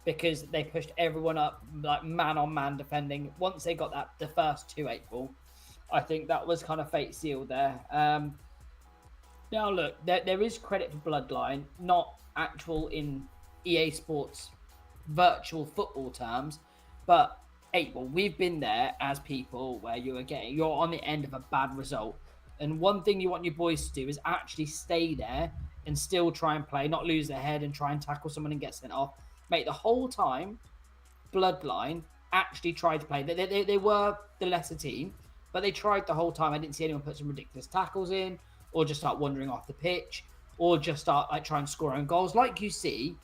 Speaker 2: because they pushed everyone up like man-on-man defending. Once they got the first 2-8 ball, I think that was kind of fate sealed there. Now look, there is credit for Bloodline, not actual in EA Sports virtual football terms, but we've been there as people where you're on the end of a bad result. And one thing you want your boys to do is actually stay there and still try and play, not lose their head and try and tackle someone and get sent off. Mate, the whole time, Bloodline actually tried to play. They were the lesser team, but they tried the whole time. I didn't see anyone put some ridiculous tackles in or just start wandering off the pitch or just start try and score own goals. Like you see,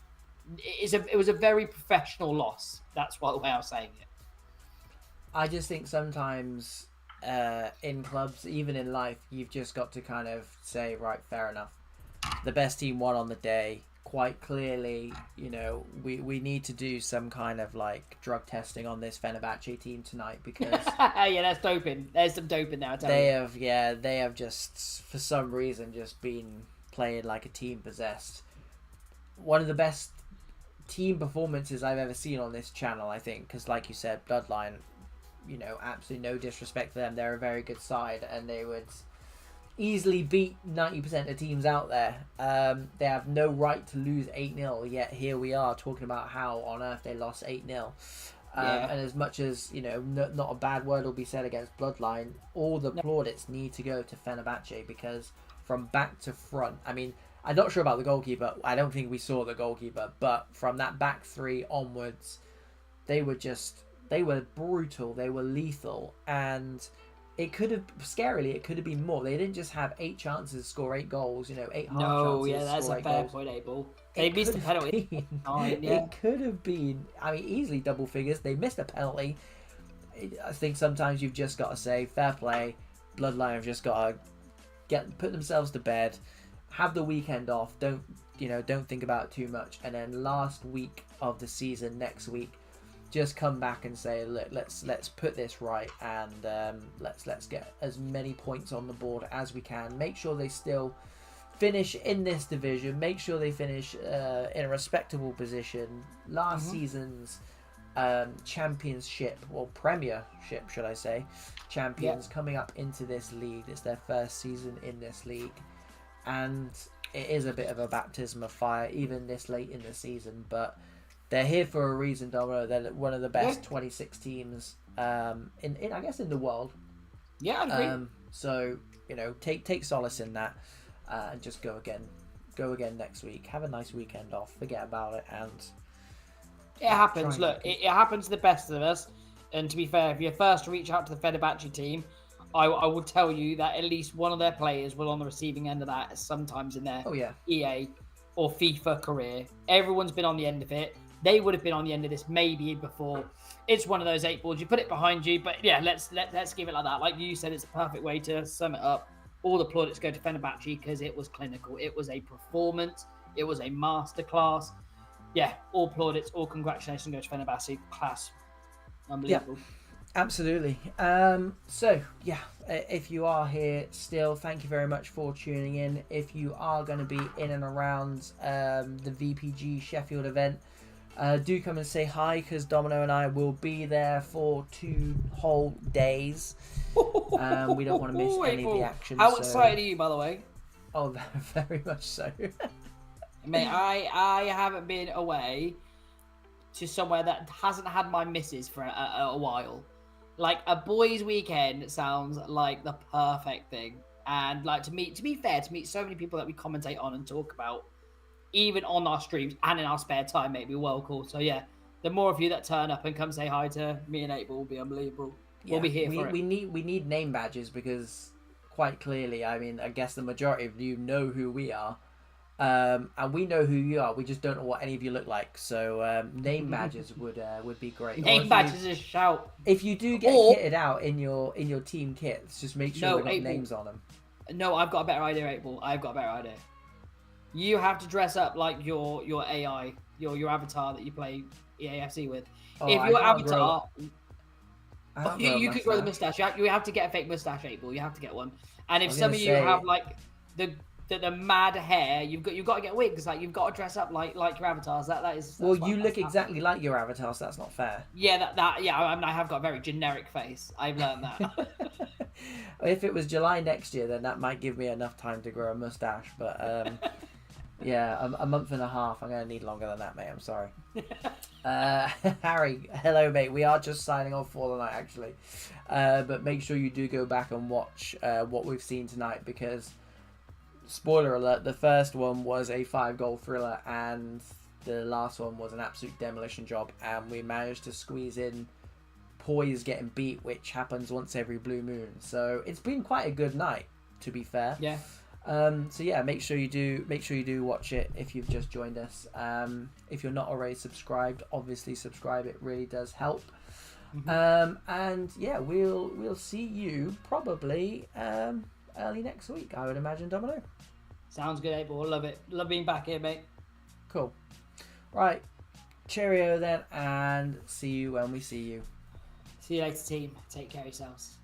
Speaker 2: it was a very professional loss. That's the way I was saying it.
Speaker 1: I just think sometimes in clubs, even in life, you've just got to kind of say, right, fair enough. The best team won on the day. Quite clearly, we need to do some kind of drug testing on this Fenerbahce team tonight because
Speaker 2: yeah, that's doping. There's some doping now.
Speaker 1: They have just for some reason just been playing like a team possessed. One of the best team performances I've ever seen on this channel, I think, because like you said, Bloodline. Absolutely no disrespect to them. They're a very good side, and they would easily beat 90% of teams out there. They have no right to lose 8-0, yet here we are talking about how on earth they lost 8-0. And as much as, not a bad word will be said against Bloodline, all the plaudits need to go to Fenerbahce because from back to front, I mean, I'm not sure about the goalkeeper. I don't think we saw the goalkeeper, but from that back 3 onwards, they were brutal, they were lethal, and it could have been more. They didn't just have 8 chances to score 8 goals, 8 half chances.
Speaker 2: No, yeah, that's a fair point, Abel. They missed a penalty.
Speaker 1: It could have been, easily double figures. They missed a penalty. I think sometimes you've just got to say, fair play. Bloodline have just got to put themselves to bed, have the weekend off, don't think about it too much, and then last week of the season, next week, just come back and say, look, let's put this right, and let's get as many points on the board as we can. Make sure they still finish in this division, make sure they finish in a respectable position. Last season's championship, or premiership, should I say, champions coming up into this league. It's their first season in this league, and it is a bit of a baptism of fire, even this late in the season. But they're here for a reason, Domino. They're one of the best 26 teams in I guess in the world.
Speaker 2: Yeah, I agree.
Speaker 1: So take solace in that, and just go again next week. Have a nice weekend off. Forget about it, and
Speaker 2: it happens. Look, it happens to the best of us. And to be fair, if you're first to reach out to the Fenerbache team, I will tell you that at least one of their players will on the receiving end of that sometimes in their EA or FIFA career. Everyone's been on the end of it. They would have been on the end of this maybe before. It's one of those 8 balls. You put it behind you, but yeah, let's give it like that. Like you said, it's a perfect way to sum it up. All the plaudits go to Fenerbahce because it was clinical. It was a performance. It was a masterclass. Yeah, all plaudits, all congratulations go to Fenerbahce. Class. Unbelievable.
Speaker 1: Yeah, absolutely. So, yeah, if you are here still, thank you very much for tuning in. If you are going to be in and around the VPG Sheffield event, do come and say hi, because Domino and I will be there for 2 whole days. We don't want to miss any of the action.
Speaker 2: How excited are you, by the way?
Speaker 1: Oh, very much so.
Speaker 2: Mate, I haven't been away to somewhere that hasn't had my missus for a while. Like, a boys' weekend sounds like the perfect thing. And like, to be fair, to meet so many people that we commentate on and talk about, even on our streams and in our spare time, mate, be well cool. So yeah, the more of you that turn up and come say hi to me and 8 Ball will be unbelievable. We'll be here for it.
Speaker 1: We need name badges, because quite clearly, I mean, I guess the majority of you know who we are. And we know who you are. We just don't know what any of you look like. So name badges would be great.
Speaker 2: Name badges is a shout.
Speaker 1: If you do get kitted out in your team kits, just make sure we got names on them.
Speaker 2: No, I've got a better idea, 8 Ball. I've got a better idea. You have to dress up like your AI, your avatar that you play EAFC with.
Speaker 1: Oh,
Speaker 2: if your avatar, you could grow the
Speaker 1: mustache.
Speaker 2: mustache. You have to get a fake mustache, 8 Ball. You have to get one. And if some of you have like the mad hair, you've got to get wigs. Like, you've got to dress up like your avatars. That is.
Speaker 1: Well, you look exactly like your avatar, so that's not fair.
Speaker 2: Yeah, I have got a very generic face. I've learned that.
Speaker 1: If it was July next year, then that might give me enough time to grow a mustache. But yeah, a month and a half. I'm gonna need longer than that, mate. I'm sorry. Harry, hello, mate. We are just signing off for the night, actually. But make sure you do go back and watch what we've seen tonight, because, spoiler alert, the first one was a 5-goal thriller, and the last one was an absolute demolition job, and we managed to squeeze in Poise getting beat, which happens once every blue moon. So it's been quite a good night, to be fair.
Speaker 2: Yeah.
Speaker 1: So yeah, make sure you do watch it if you've just joined us. If you're not already subscribed, obviously subscribe. It really does help. And yeah, we'll see you probably early next week, I would imagine, Domino.
Speaker 2: Sounds good, 8 Ball. Love it. Love being back here, mate.
Speaker 1: Cool. Right. Cheerio then, and see you when we see you.
Speaker 2: See you later, team. Take care of yourselves.